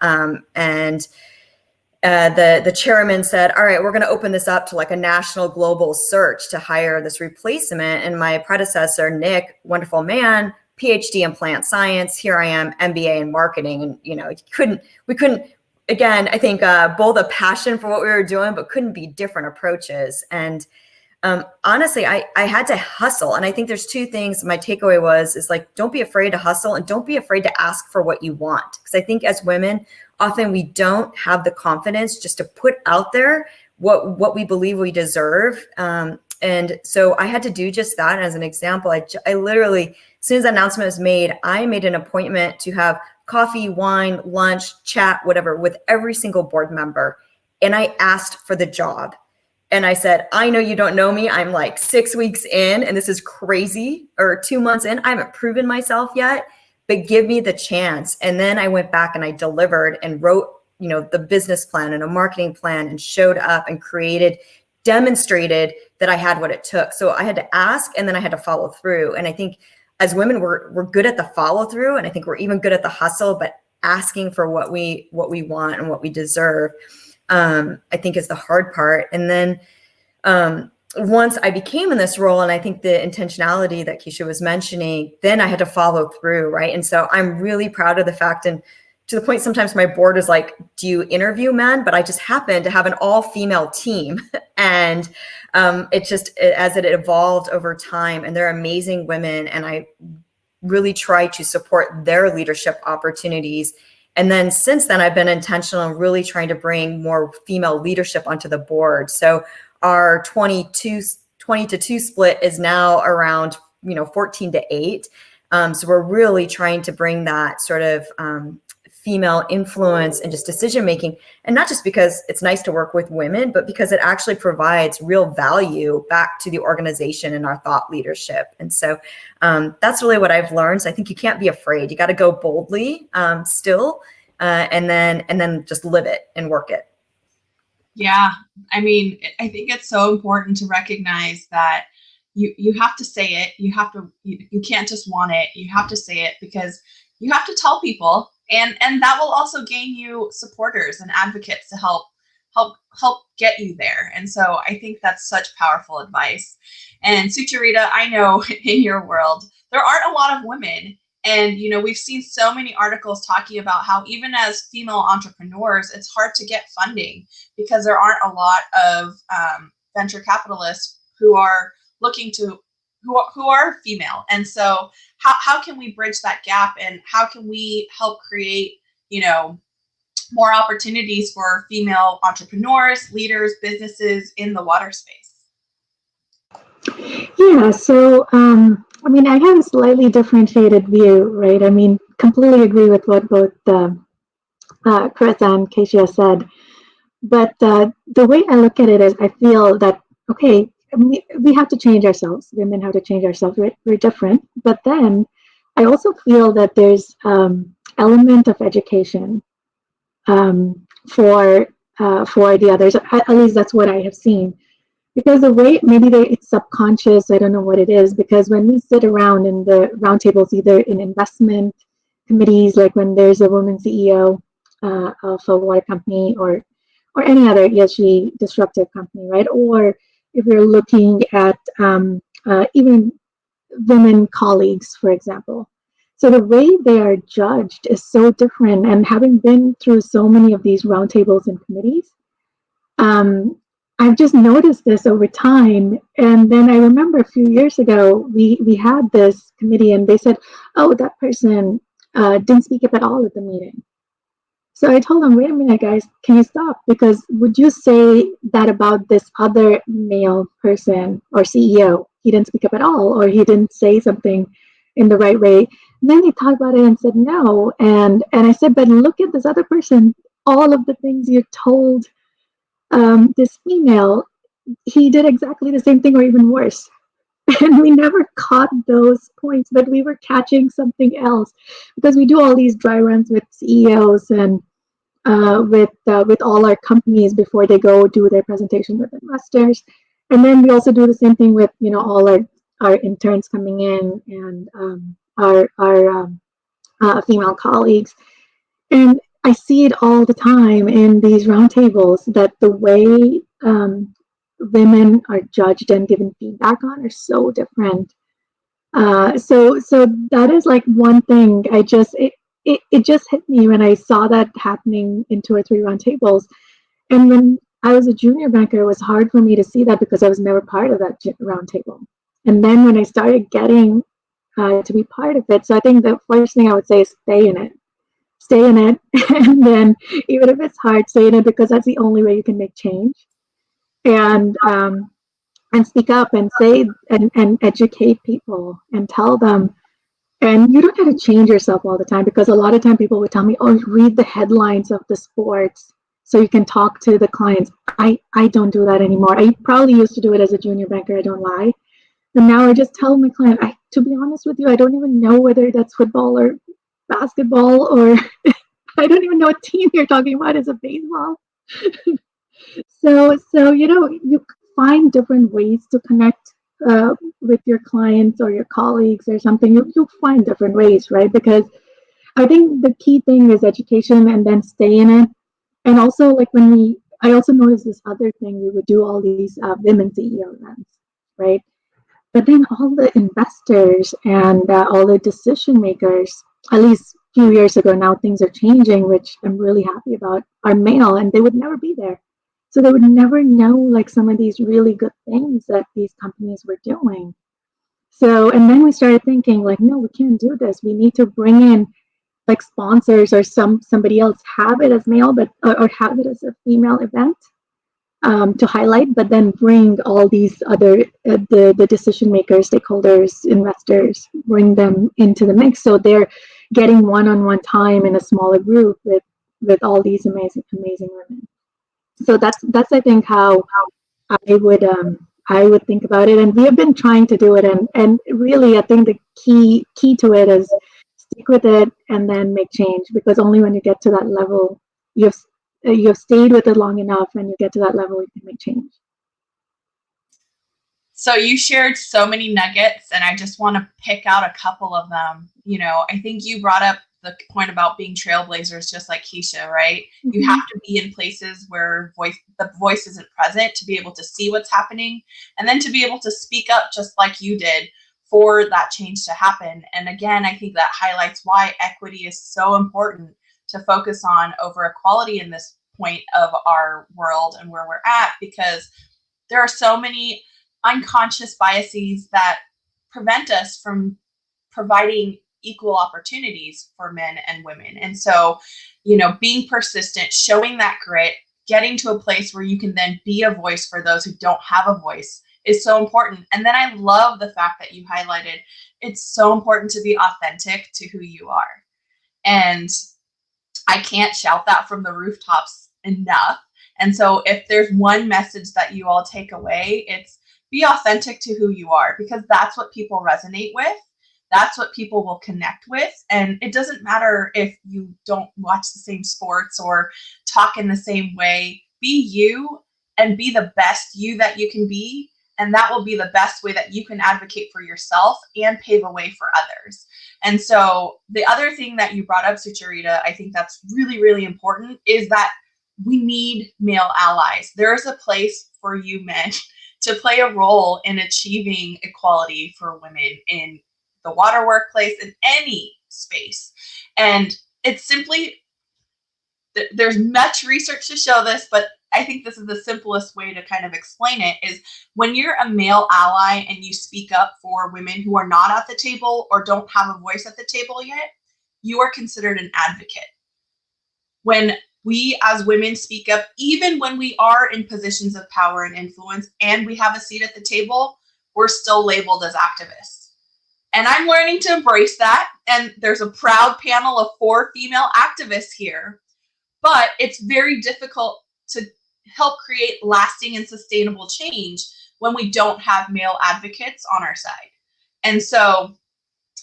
The chairman said, all right, we're going to open this up to like a national global search to hire this replacement. And my predecessor, Nick, wonderful man, PhD in plant science. Here I am, MBA in marketing. And, we couldn't, again, I think both a passion for what we were doing, but couldn't be different approaches. And honestly, I had to hustle. And I think there's two things my takeaway is like, don't be afraid to hustle, and don't be afraid to ask for what you want. Because I think as women, often we don't have the confidence just to put out there what we believe we deserve. And so I had to do just that. As an example, I literally, as soon as the announcement was made, I made an appointment to have coffee, wine, lunch, chat, whatever, with every single board member. And I asked for the job. And I said, I know you don't know me. I'm like 6 weeks in, and this is crazy, or 2 months in. I haven't proven myself yet, but give me the chance. And then I went back and I delivered and wrote, the business plan and a marketing plan, and showed up and demonstrated that I had what it took. So I had to ask, and then I had to follow through. And I think as women, we're good at the follow through, and I think we're even good at the hustle, but asking for what we want and what we deserve, I think is the hard part. And then once I became in this role, and I think the intentionality that Keisha was mentioning, then I had to follow through, right? And so I'm really proud of the fact, and to the point sometimes my board is like, do you interview men? But I just happen to have an all-female team. And as it evolved over time, and they're amazing women, and I really try to support their leadership opportunities. And then since then, I've been intentional in really trying to bring more female leadership onto the board. So our 20 to 2 split is now around 14 to 8. So we're really trying to bring that sort of female influence and just decision making, and not just because it's nice to work with women, but because it actually provides real value back to the organization and our thought leadership. And so that's really what I've learned. So I think you can't be afraid. You got to go boldly still, and then just live it and work it. Yeah, I mean, I think it's so important to recognize that you have to say it. You can't just want it. You have to say it, because you have to tell people, and that will also gain you supporters and advocates to help get you there. And so I think that's such powerful advice. And Sucharita, I know in your world, there aren't a lot of women. And, we've seen so many articles talking about how even as female entrepreneurs, it's hard to get funding because there aren't a lot of venture capitalists who are looking to, who are female. And so how can we bridge that gap, and how can we help create, more opportunities for female entrepreneurs, leaders, businesses in the water space? Yeah, so I mean, I have a slightly differentiated view, right? I mean, completely agree with what both Chris and Keisha said. But the way I look at it is I feel that, okay, we have to change ourselves. Women have to change ourselves. We're different. But then I also feel that there's element of education for the others. At least that's what I have seen. Because the way maybe it's subconscious, I don't know what it is. Because when we sit around in the roundtables, either in investment committees, like when there's a woman CEO of a water company, or any other ESG disruptive company, right? Or if we're looking at even women colleagues, for example. So the way they are judged is so different. And having been through so many of these roundtables and committees, I've just noticed this over time. And then I remember a few years ago, we had this committee and they said, oh, that person didn't speak up at all at the meeting. So I told them, wait a minute, guys, can you stop? Because would you say that about this other male person or CEO? He didn't speak up at all, or he didn't say something in the right way. And then they talked about it and said no. And I said, but look at this other person. All of the things you told this female, he did exactly the same thing or even worse. And we never caught those points, but we were catching something else because we do all these dry runs with CEOs and with all our companies before they go do their presentation with investors, and then we also do the same thing with all our interns coming in and our female colleagues, and I see it all the time in these roundtables that the way women are judged and given feedback on are so different. So that is like one thing it just hit me when I saw that happening in 2 or 3 roundtables. And when I was a junior banker, it was hard for me to see that because I was never part of that roundtable. And then when I started getting to be part of it, so I think the first thing I would say is stay in it. Stay in it. And then even if it's hard, stay in it because that's the only way you can make change. And speak up and say and educate people and tell them. And you don't have to change yourself all the time because a lot of time people would tell me, oh, read the headlines of the sports so you can talk to the clients. I don't do that anymore. I probably used to do it as a junior banker, I don't lie. And now I just tell my client, to be honest with you, I don't even know whether that's football or basketball or I don't even know what team you're talking about. Is it baseball? So you find different ways to connect with your clients or your colleagues or something. You find different ways, right? Because I think the key thing is education and then stay in it. And also, like I also noticed this other thing. We would do all these women CEO events, right? But then all the investors and all the decision makers, at least a few years ago now, things are changing, which I'm really happy about, are male, and they would never be there. So they would never know like some of these really good things that these companies were doing. So, and then we started thinking like, no, we can't do this. We need to bring in like sponsors or somebody else, have it as male, but or have it as a female event to highlight, but then bring all these other the decision makers, stakeholders, investors, bring them into the mix so they're getting one-on-one time in a smaller group with all these amazing women. So that's I think how I would think about it, and we have been trying to do it, and really I think the key to it is stick with it and then make change, because only when you get to that level you've stayed with it long enough and you get to that level you can make change. So you shared so many nuggets, and I just want to pick out a couple of them. I think you brought up the point about being trailblazers, just like Keisha, right? Mm-hmm. You have to be in places where the voice isn't present to be able to see what's happening, and then to be able to speak up just like you did for that change to happen. And again, I think that highlights why equity is so important to focus on over equality in this point of our world and where we're at, because there are so many unconscious biases that prevent us from providing equal opportunities for men and women. And so, being persistent, showing that grit, getting to a place where you can then be a voice for those who don't have a voice is so important. And then I love the fact that you highlighted it's so important to be authentic to who you are. And I can't shout that from the rooftops enough. And so if there's one message that you all take away, it's be authentic to who you are, because that's what people resonate with. That's what people will connect with. And it doesn't matter if you don't watch the same sports or talk in the same way. Be you and be the best you that you can be. And that will be the best way that you can advocate for yourself and pave a way for others. And so the other thing that you brought up, Sucharita, I think that's really, really important, is that we need male allies. There is a place for you men to play a role in achieving equality for women in the water workplace, in any space. And it's simply, there's much research to show this, but I think this is the simplest way to kind of explain it, is when you're a male ally and you speak up for women who are not at the table or don't have a voice at the table yet, you are considered an advocate. When we as women speak up, even when we are in positions of power and influence and we have a seat at the table, we're still labeled as activists. And I'm learning to embrace that. And there's a proud panel of 4 female activists here, but it's very difficult to help create lasting and sustainable change when we don't have male advocates on our side. And so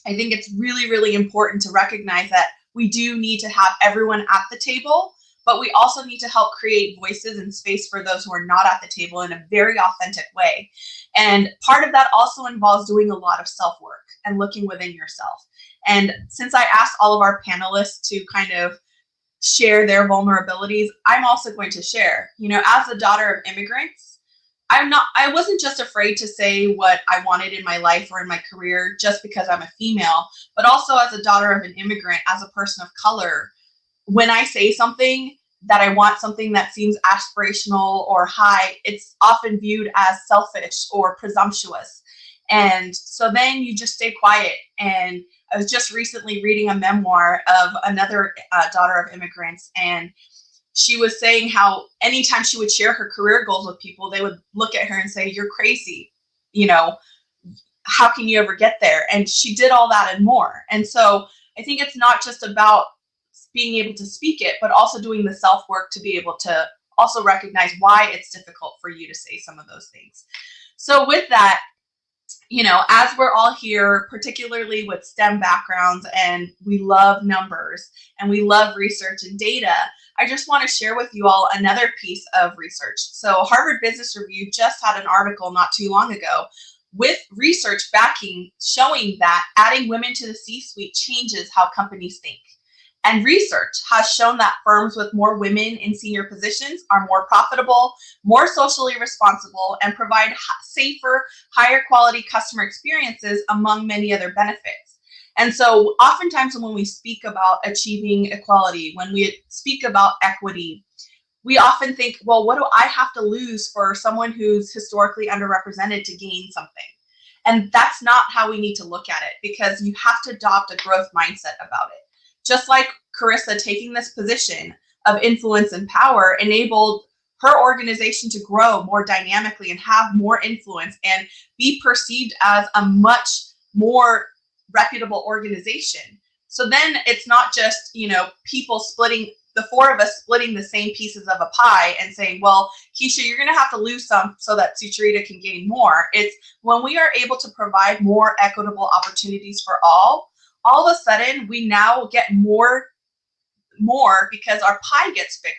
I think it's really, really important to recognize that we do need to have everyone at the table, but we also need to help create voices and space for those who are not at the table in a very authentic way. And part of that also involves doing a lot of self-work and looking within yourself. And since I asked all of our panelists to kind of share their vulnerabilities, I'm also going to share. You know, as a daughter of immigrants, I wasn't just afraid to say what I wanted in my life or in my career just because I'm a female, but also as a daughter of an immigrant, as a person of color. When I say something that I want something that seems aspirational or high, it's often viewed as selfish or presumptuous. And so then you just stay quiet. And I was just recently reading a memoir of another daughter of immigrants, and she was saying how anytime she would share her career goals with people, they would look at her and say, "You're crazy. You know, how can you ever get there?" And she did all that and more. And so I think it's not just about being able to speak it, but also doing the self-work to be able to also recognize why it's difficult for you to say some of those things. So with that, you know, as we're all here, particularly with STEM backgrounds, and we love numbers and we love research and data, I just want to share with you all another piece of research. So Harvard Business Review just had an article not too long ago with research backing, showing that adding women to the C-suite changes how companies think. And research has shown that firms with more women in senior positions are more profitable, more socially responsible, and provide safer, higher quality customer experiences, among many other benefits. And so oftentimes when we speak about achieving equality, when we speak about equity, we often think, well, what do I have to lose for someone who's historically underrepresented to gain something? And that's not how we need to look at it, because you have to adopt a growth mindset about it. Just like Carissa taking this position of influence and power enabled her organization to grow more dynamically and have more influence and be perceived as a much more reputable organization. So then it's not just, you know, people splitting, the 4 of us splitting the same pieces of a pie and saying, well, Keisha, you're going to have to lose some so that Sucharita can gain more. It's when we are able to provide more equitable opportunities for all of a sudden we now get more because our pie gets bigger.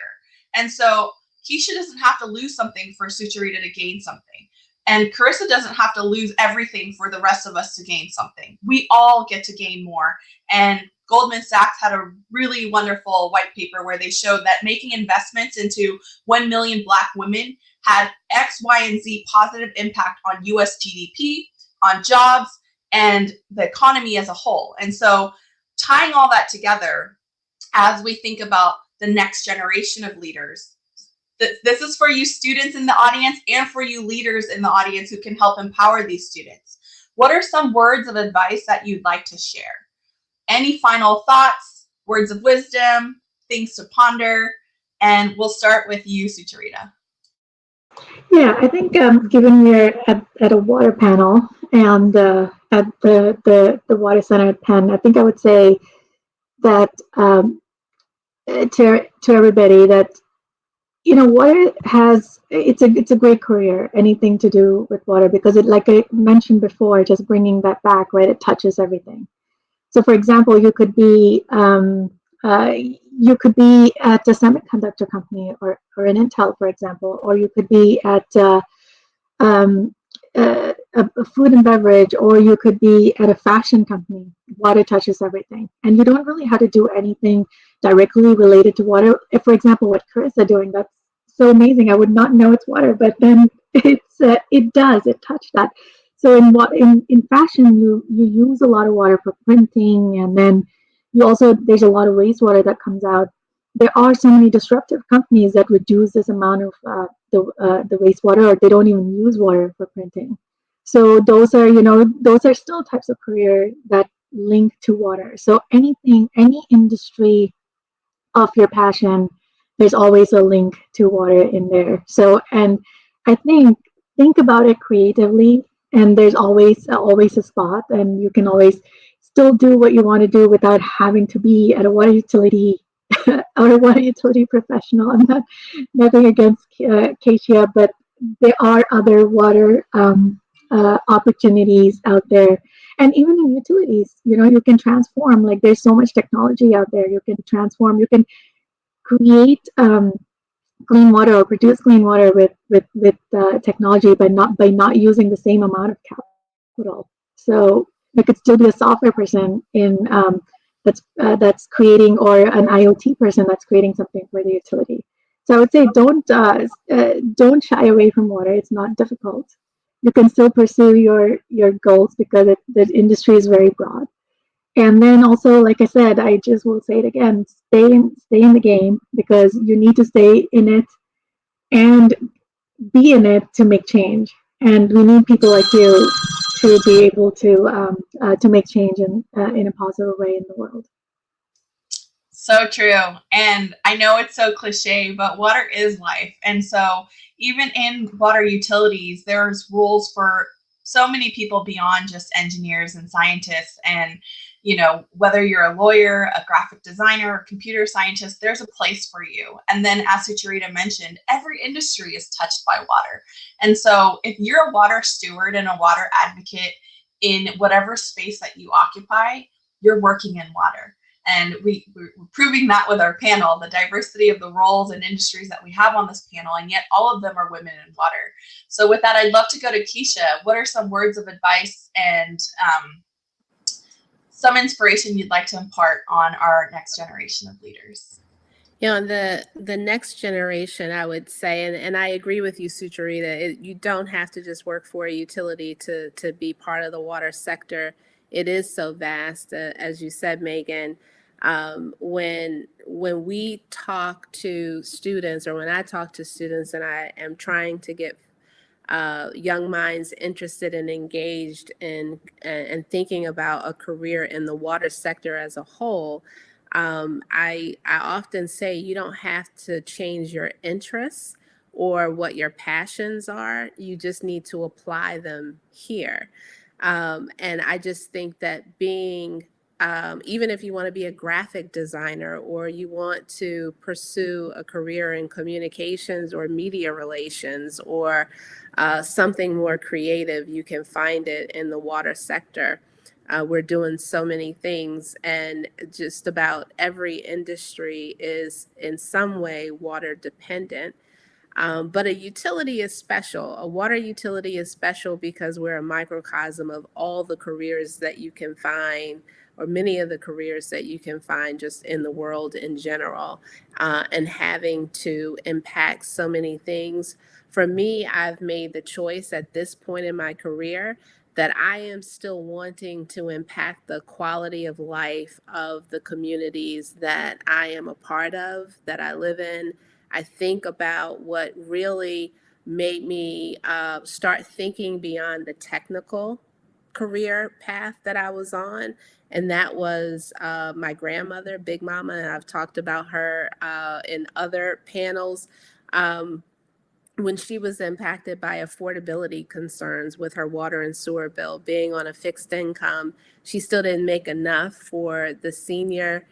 And so Keisha doesn't have to lose something for Sucharita to gain something. And Carissa doesn't have to lose everything for the rest of us to gain something. We all get to gain more. And Goldman Sachs had a really wonderful white paper where they showed that making investments into 1 million Black women had X, Y, and Z positive impact on US GDP, on jobs, and the economy as a whole. And so tying all that together, as we think about the next generation of leaders, this is for you students in the audience and for you leaders in the audience who can help empower these students. What are some words of advice that you'd like to share? Any final thoughts, words of wisdom, things to ponder? And we'll start with you, Sucharita. Yeah, I think given we're at a water panel and at the water center at Penn, I think I would say that to everybody that water has it's a great career, anything to do with water, because it, like I mentioned before, just bringing that back, right? It touches everything. So, for example, you could be at a semiconductor company or an Intel, for example, or you could be at um, a food and beverage, or you could be at a fashion company. Water touches everything, and you don't really have to do anything directly related to water. If, for example, what Chris are doing, that's so amazing. I would not know it's water, but then it touched that. So in fashion, you use a lot of water for printing, and then there's a lot of wastewater that comes out. There are so many disruptive companies that reduce this amount of the wastewater, or they don't even use water for printing. So those are still types of career that link to water. So any industry of your passion, there's always a link to water in there. So, and I think about it creatively, and there's always a spot, and you can always still do what you want to do without having to be at a water utility or a water utility professional. I'm not nothing against Keisha, but there are other water opportunities out there. And even in utilities, you can transform. Like, there's so much technology out there. You can transform. You can create clean water or produce clean water with technology, but not by not using the same amount of capital. So there could still be a software person in that's creating, or an IoT person that's creating something for the utility. So I would say don't shy away from water. It's not difficult. You can still pursue your goals, because the industry is very broad. And then also, like I said, I just will say it again: stay in the game, because you need to stay in it and be in it to make change. And we need people like you to be able to make change in a positive way in the world. So true. And I know it's so cliche, but water is life. And so even in water utilities, there's rules for so many people beyond just engineers and scientists. And, whether you're a lawyer, a graphic designer, a computer scientist, there's a place for you. And then, as Sucharita mentioned, every industry is touched by water. And so if you're a water steward and a water advocate in whatever space that you occupy, you're working in water. And we're proving that with our panel, the diversity of the roles and industries that we have on this panel, and yet all of them are women in water. So with that, I'd love to go to Keisha. What are some words of advice and some inspiration you'd like to impart on our next generation of leaders? The next generation, I would say, and I agree with you, Sucharita, you don't have to just work for a utility to be part of the water sector. It is so vast, as you said, Megan. When we talk to students, or when I talk to students, and I am trying to get young minds interested and engaged in and thinking about a career in the water sector as a whole, I often say you don't have to change your interests or what your passions are. You just need to apply them here. And I just think that being, even if you want to be a graphic designer, or you want to pursue a career in communications or media relations, or something more creative, you can find it in the water sector. We're doing so many things, and just about every industry is in some way water dependent. But a utility is special. A water utility is special because we're a microcosm of all the careers that you can find, or many of the careers that you can find just in the world in general, and having to impact so many things. For me, I've made the choice at this point in my career that I am still wanting to impact the quality of life of the communities that I am a part of, that I live in. I think about what really made me start thinking beyond the technical career path that I was on. And that was my grandmother, Big Mama, and I've talked about her in other panels. when she was impacted by affordability concerns with her water and sewer bill, being on a fixed income, she still didn't make enough for the senior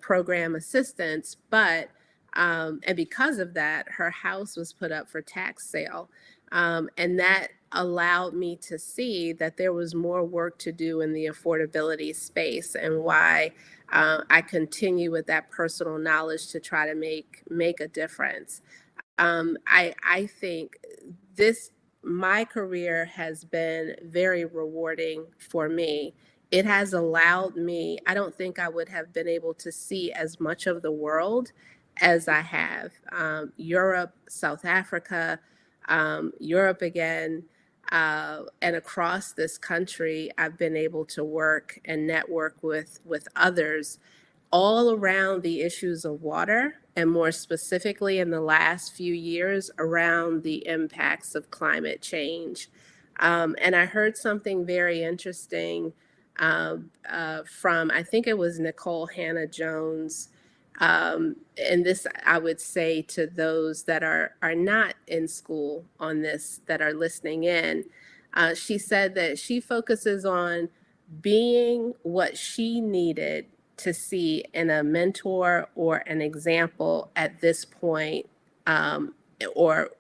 program assistance, but and because of that, her house was put up for tax sale. And that allowed me to see that there was more work to do in the affordability space, and why I continue with that personal knowledge to try to make a difference. I think my career has been very rewarding for me. It has allowed me, I don't think I would have been able to see as much of the world as I have. Europe, South Africa, Europe again, and across this country, I've been able to work and network with others all around the issues of water, and more specifically in the last few years around the impacts of climate change. And I heard something very interesting from, I think it was Nicole Hannah-Jones. And this, I would say to those that are not in school on this, that are listening in, she said that she focuses on being what she needed to see in a mentor or an example at this point, or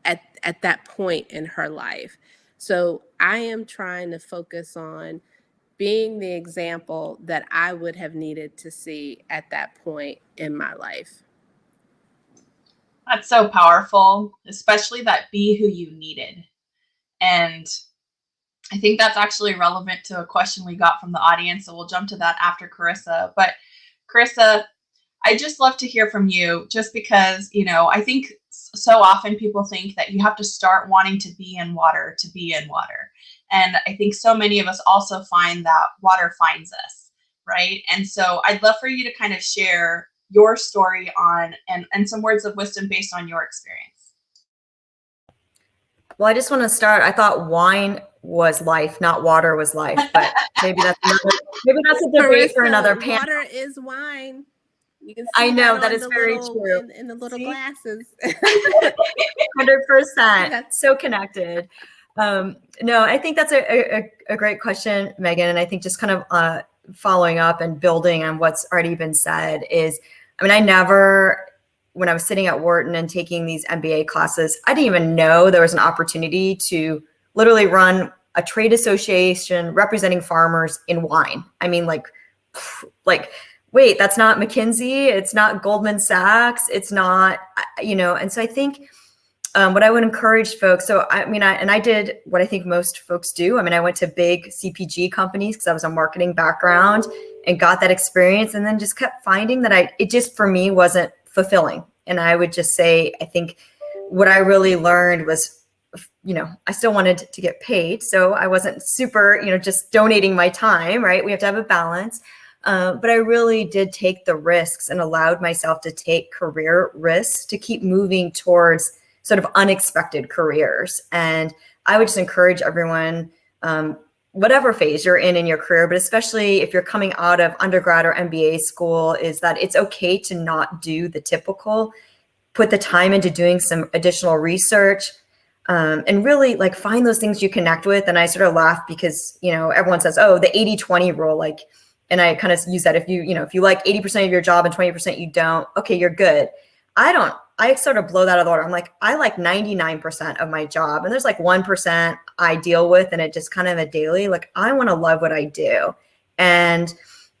at that point in her life. So I am trying to focus on being the example that I would have needed to see at that point in my life. That's so powerful, especially that be who you needed. And I think that's actually relevant to a question we got from the audience. So we'll jump to that after Carissa. But Carissa, I just love to hear from you, just because, I think so often people think that you have to start wanting to be in water to be in water. And I think so many of us also find that water finds us, right? And so I'd love for you to kind of share your story on and some words of wisdom based on your experience. Well, I just want to start. I thought wine was life, not water was life, but maybe that's a debate for another panel. Water is wine. You can see I know that is very true. In the little glasses. 100%. So connected. No, I think that's a great question, Megan. And I think just kind of following up and building on what's already been said is, when I was sitting at Wharton and taking these MBA classes, I didn't even know there was an opportunity to literally run a trade association representing farmers in wine. I mean, like, wait, that's not McKinsey. It's not Goldman Sachs. It's not, and so I think what I would encourage folks, so I did what I think most folks do. I went to big CPG companies because I was a marketing background and got that experience, and then just kept finding that it just, for me, wasn't fulfilling. And I would just say, I think what I really learned was, I still wanted to get paid. So I wasn't super, just donating my time, right? We have to have a balance. But I really did take the risks and allowed myself to take career risks to keep moving towards sort of unexpected careers. And I would just encourage everyone, whatever phase you're in your career, but especially if you're coming out of undergrad or MBA school, is that it's okay to not do the typical, put the time into doing some additional research, and really find those things you connect with. And I sort of laugh because, everyone says, oh, the 80-20 rule, and I kind of use that. If you like 80% of your job and 20% you don't, okay, you're good. I sort of blow that out of the water. I'm like, I like 99% of my job, and there's 1% I deal with, and it just kind of a daily, I want to love what I do. And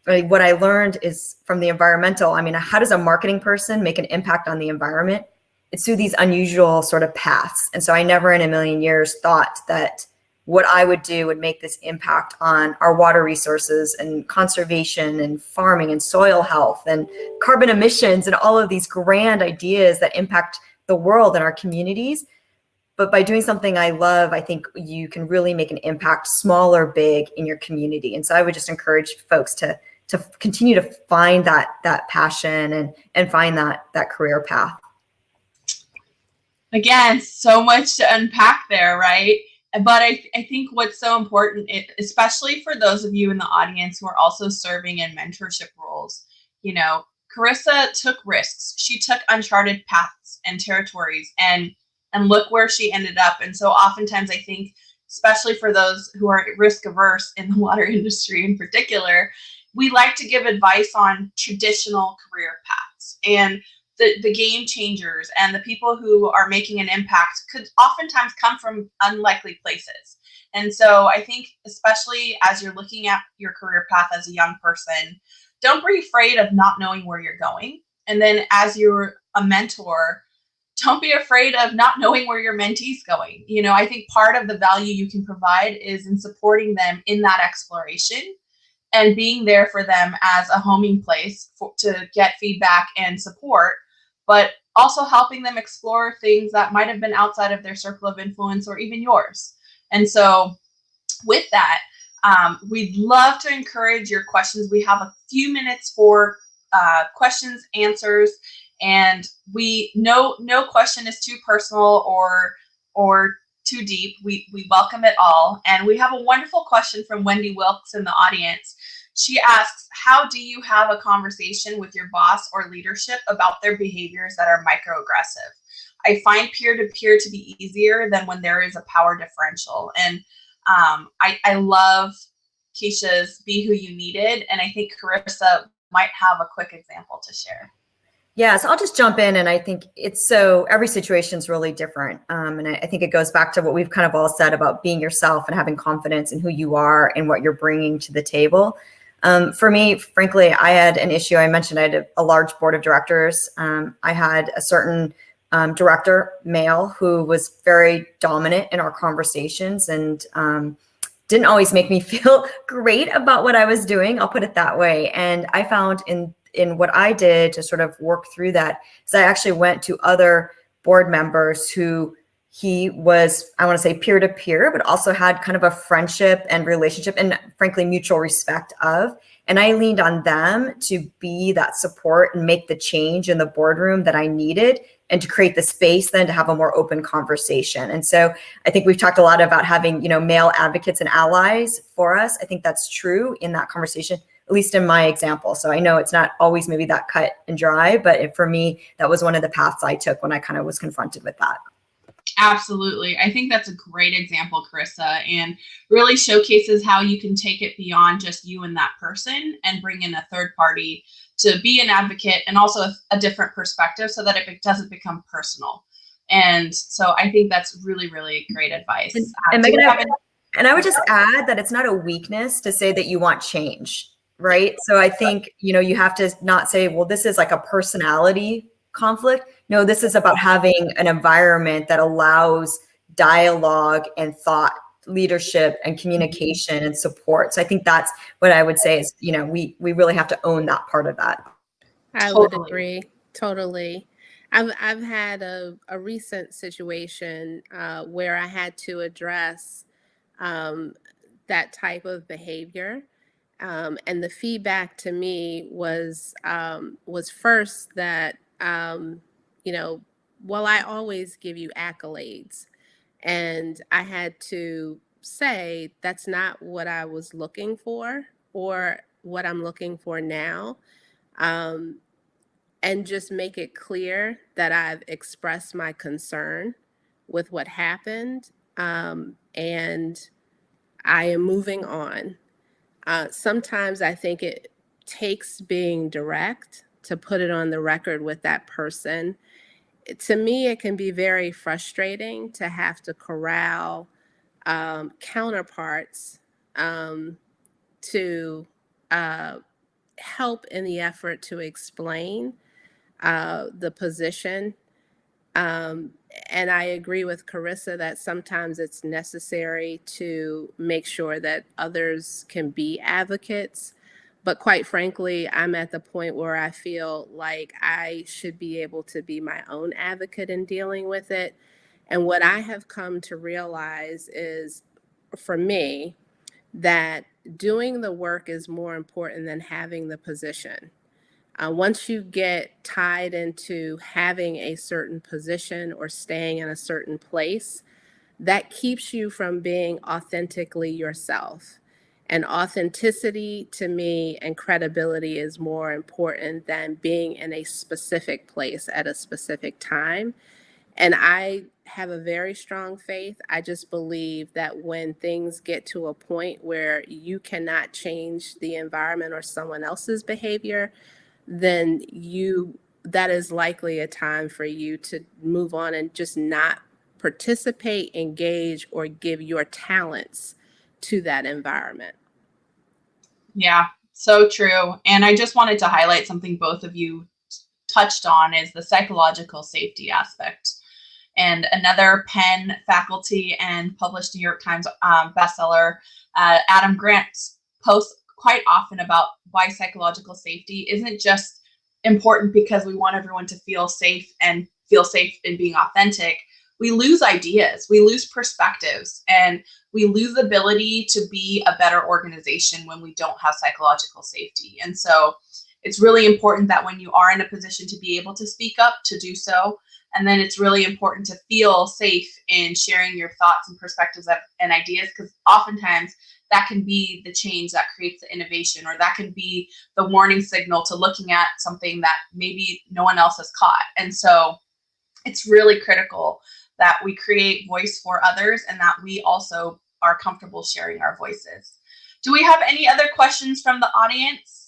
what I learned is from the environmental, how does a marketing person make an impact on the environment? It's through these unusual sort of paths. And so I never in a million years thought that what I would do would make this impact on our water resources and conservation and farming and soil health and carbon emissions and all of these grand ideas that impact the world and our communities. But by doing something I love, I think you can really make an impact, small or big, in your community. And so I would just encourage folks to continue to find that passion and find that career path. Again, so much to unpack there, right? But I think what's so important, especially for those of you in the audience who are also serving in mentorship roles, Carissa took risks. She took uncharted paths and territories. And and look where she ended up. And so oftentimes I think, especially for those who are risk averse in the water industry in particular, we like to give advice on traditional career paths, and the game changers and the people who are making an impact could oftentimes come from unlikely places. And so I think, especially as you're looking at your career path as a young person, don't be afraid of not knowing where you're going. And then as you're a mentor, don't be afraid of not knowing where your mentee's going. You know, I think part of the value you can provide is in supporting them in that exploration and being there for them as a homing place to get feedback and support, but also helping them explore things that might have been outside of their circle of influence or even yours. And so with that, we'd love to encourage your questions. We have a few minutes for questions, answers, and no question is too personal or too deep. We welcome it all. And we have a wonderful question from Wendy Wilkes in the audience. She asks, how do you have a conversation with your boss or leadership about their behaviors that are microaggressive? I find peer-to-peer to be easier than when there is a power differential. And I love Keisha's Be Who You Needed. And I think Carissa might have a quick example to share. Yeah, so I'll just jump in, and I think every situation is really different. And I think it goes back to what we've kind of all said about being yourself and having confidence in who you are and what you're bringing to the table. For me, frankly, I had an issue. I mentioned I had a large board of directors. I had a certain director, male, who was very dominant in our conversations and didn't always make me feel great about what I was doing. I'll put it that way. And I found in what I did to sort of work through that is I actually went to other board members who he was, I want to say peer-to-peer, but also had kind of a friendship and relationship and frankly, mutual respect of. And I leaned on them to be that support and make the change in the boardroom that I needed and to create the space then to have a more open conversation. And so I think we've talked a lot about having, male advocates and allies for us. I think that's true in that conversation, at least in my example. So I know it's not always maybe that cut and dry, but for me, that was one of the paths I took when I kind of was confronted with that. Absolutely. I think that's a great example, Carissa, and really showcases how you can take it beyond just you and that person and bring in a third party to be an advocate and also a different perspective so that it doesn't become personal. And so I think that's really, really great advice. And Megan, I would just add that it's not a weakness to say that you want change, right? So I think, you have to not say, well, this is like a personality conflict. No, this is about having an environment that allows dialogue and thought leadership and communication and support. So I think that's what I would say is, we really have to own that part of that. I would agree. Totally. I've had a recent situation where I had to address that type of behavior. And the feedback to me was first that, well, I always give you accolades. And I had to say, that's not what I was looking for or what I'm looking for now. And just make it clear that I've expressed my concern with what happened. And I am moving on. Sometimes I think it takes being direct to put it on the record with that person. To me, it can be very frustrating to have to corral counterparts to help in the effort to explain the position. And I agree with Carissa that sometimes it's necessary to make sure that others can be advocates. But quite frankly, I'm at the point where I feel like I should be able to be my own advocate in dealing with it. And what I have come to realize is, for me, that doing the work is more important than having the position. Once you get tied into having a certain position or staying in a certain place, that keeps you from being authentically yourself. And authenticity to me and credibility is more important than being in a specific place at a specific time. And I have a very strong faith. I just believe that when things get to a point where you cannot change the environment or someone else's behavior, then that is likely a time for you to move on and just not participate, engage, or give your talents to that environment. Yeah, so true. And I just wanted to highlight something both of you touched on is the psychological safety aspect. And another Penn faculty and published New York Times bestseller, Adam Grant, posts quite often about why psychological safety isn't just important because we want everyone to feel safe and feel safe in being authentic. We lose ideas, we lose perspectives, and we lose the ability to be a better organization when we don't have psychological safety. And so it's really important that when you are in a position to be able to speak up, to do so. And then it's really important to feel safe in sharing your thoughts and perspectives and ideas, because oftentimes that can be the change that creates the innovation, or that can be the warning signal to looking at something that maybe no one else has caught. And so it's really critical that we create voice for others and that we also are comfortable sharing our voices. Do we have any other questions from the audience?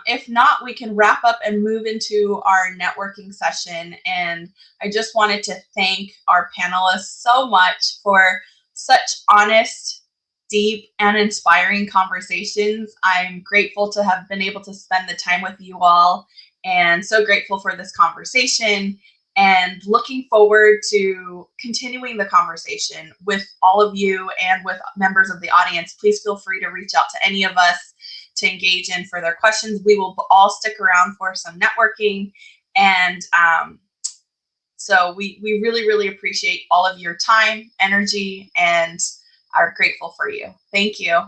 If not, we can wrap up and move into our networking session. And I just wanted to thank our panelists so much for such honest, deep, and inspiring conversations. I'm grateful to have been able to spend the time with you all, and so grateful for this conversation, and looking forward to continuing the conversation with all of you and with members of the audience. Please feel free to reach out to any of us to engage in further questions. We will all stick around for some networking. And so we really, really appreciate all of your time, energy, and are grateful for you. Thank you.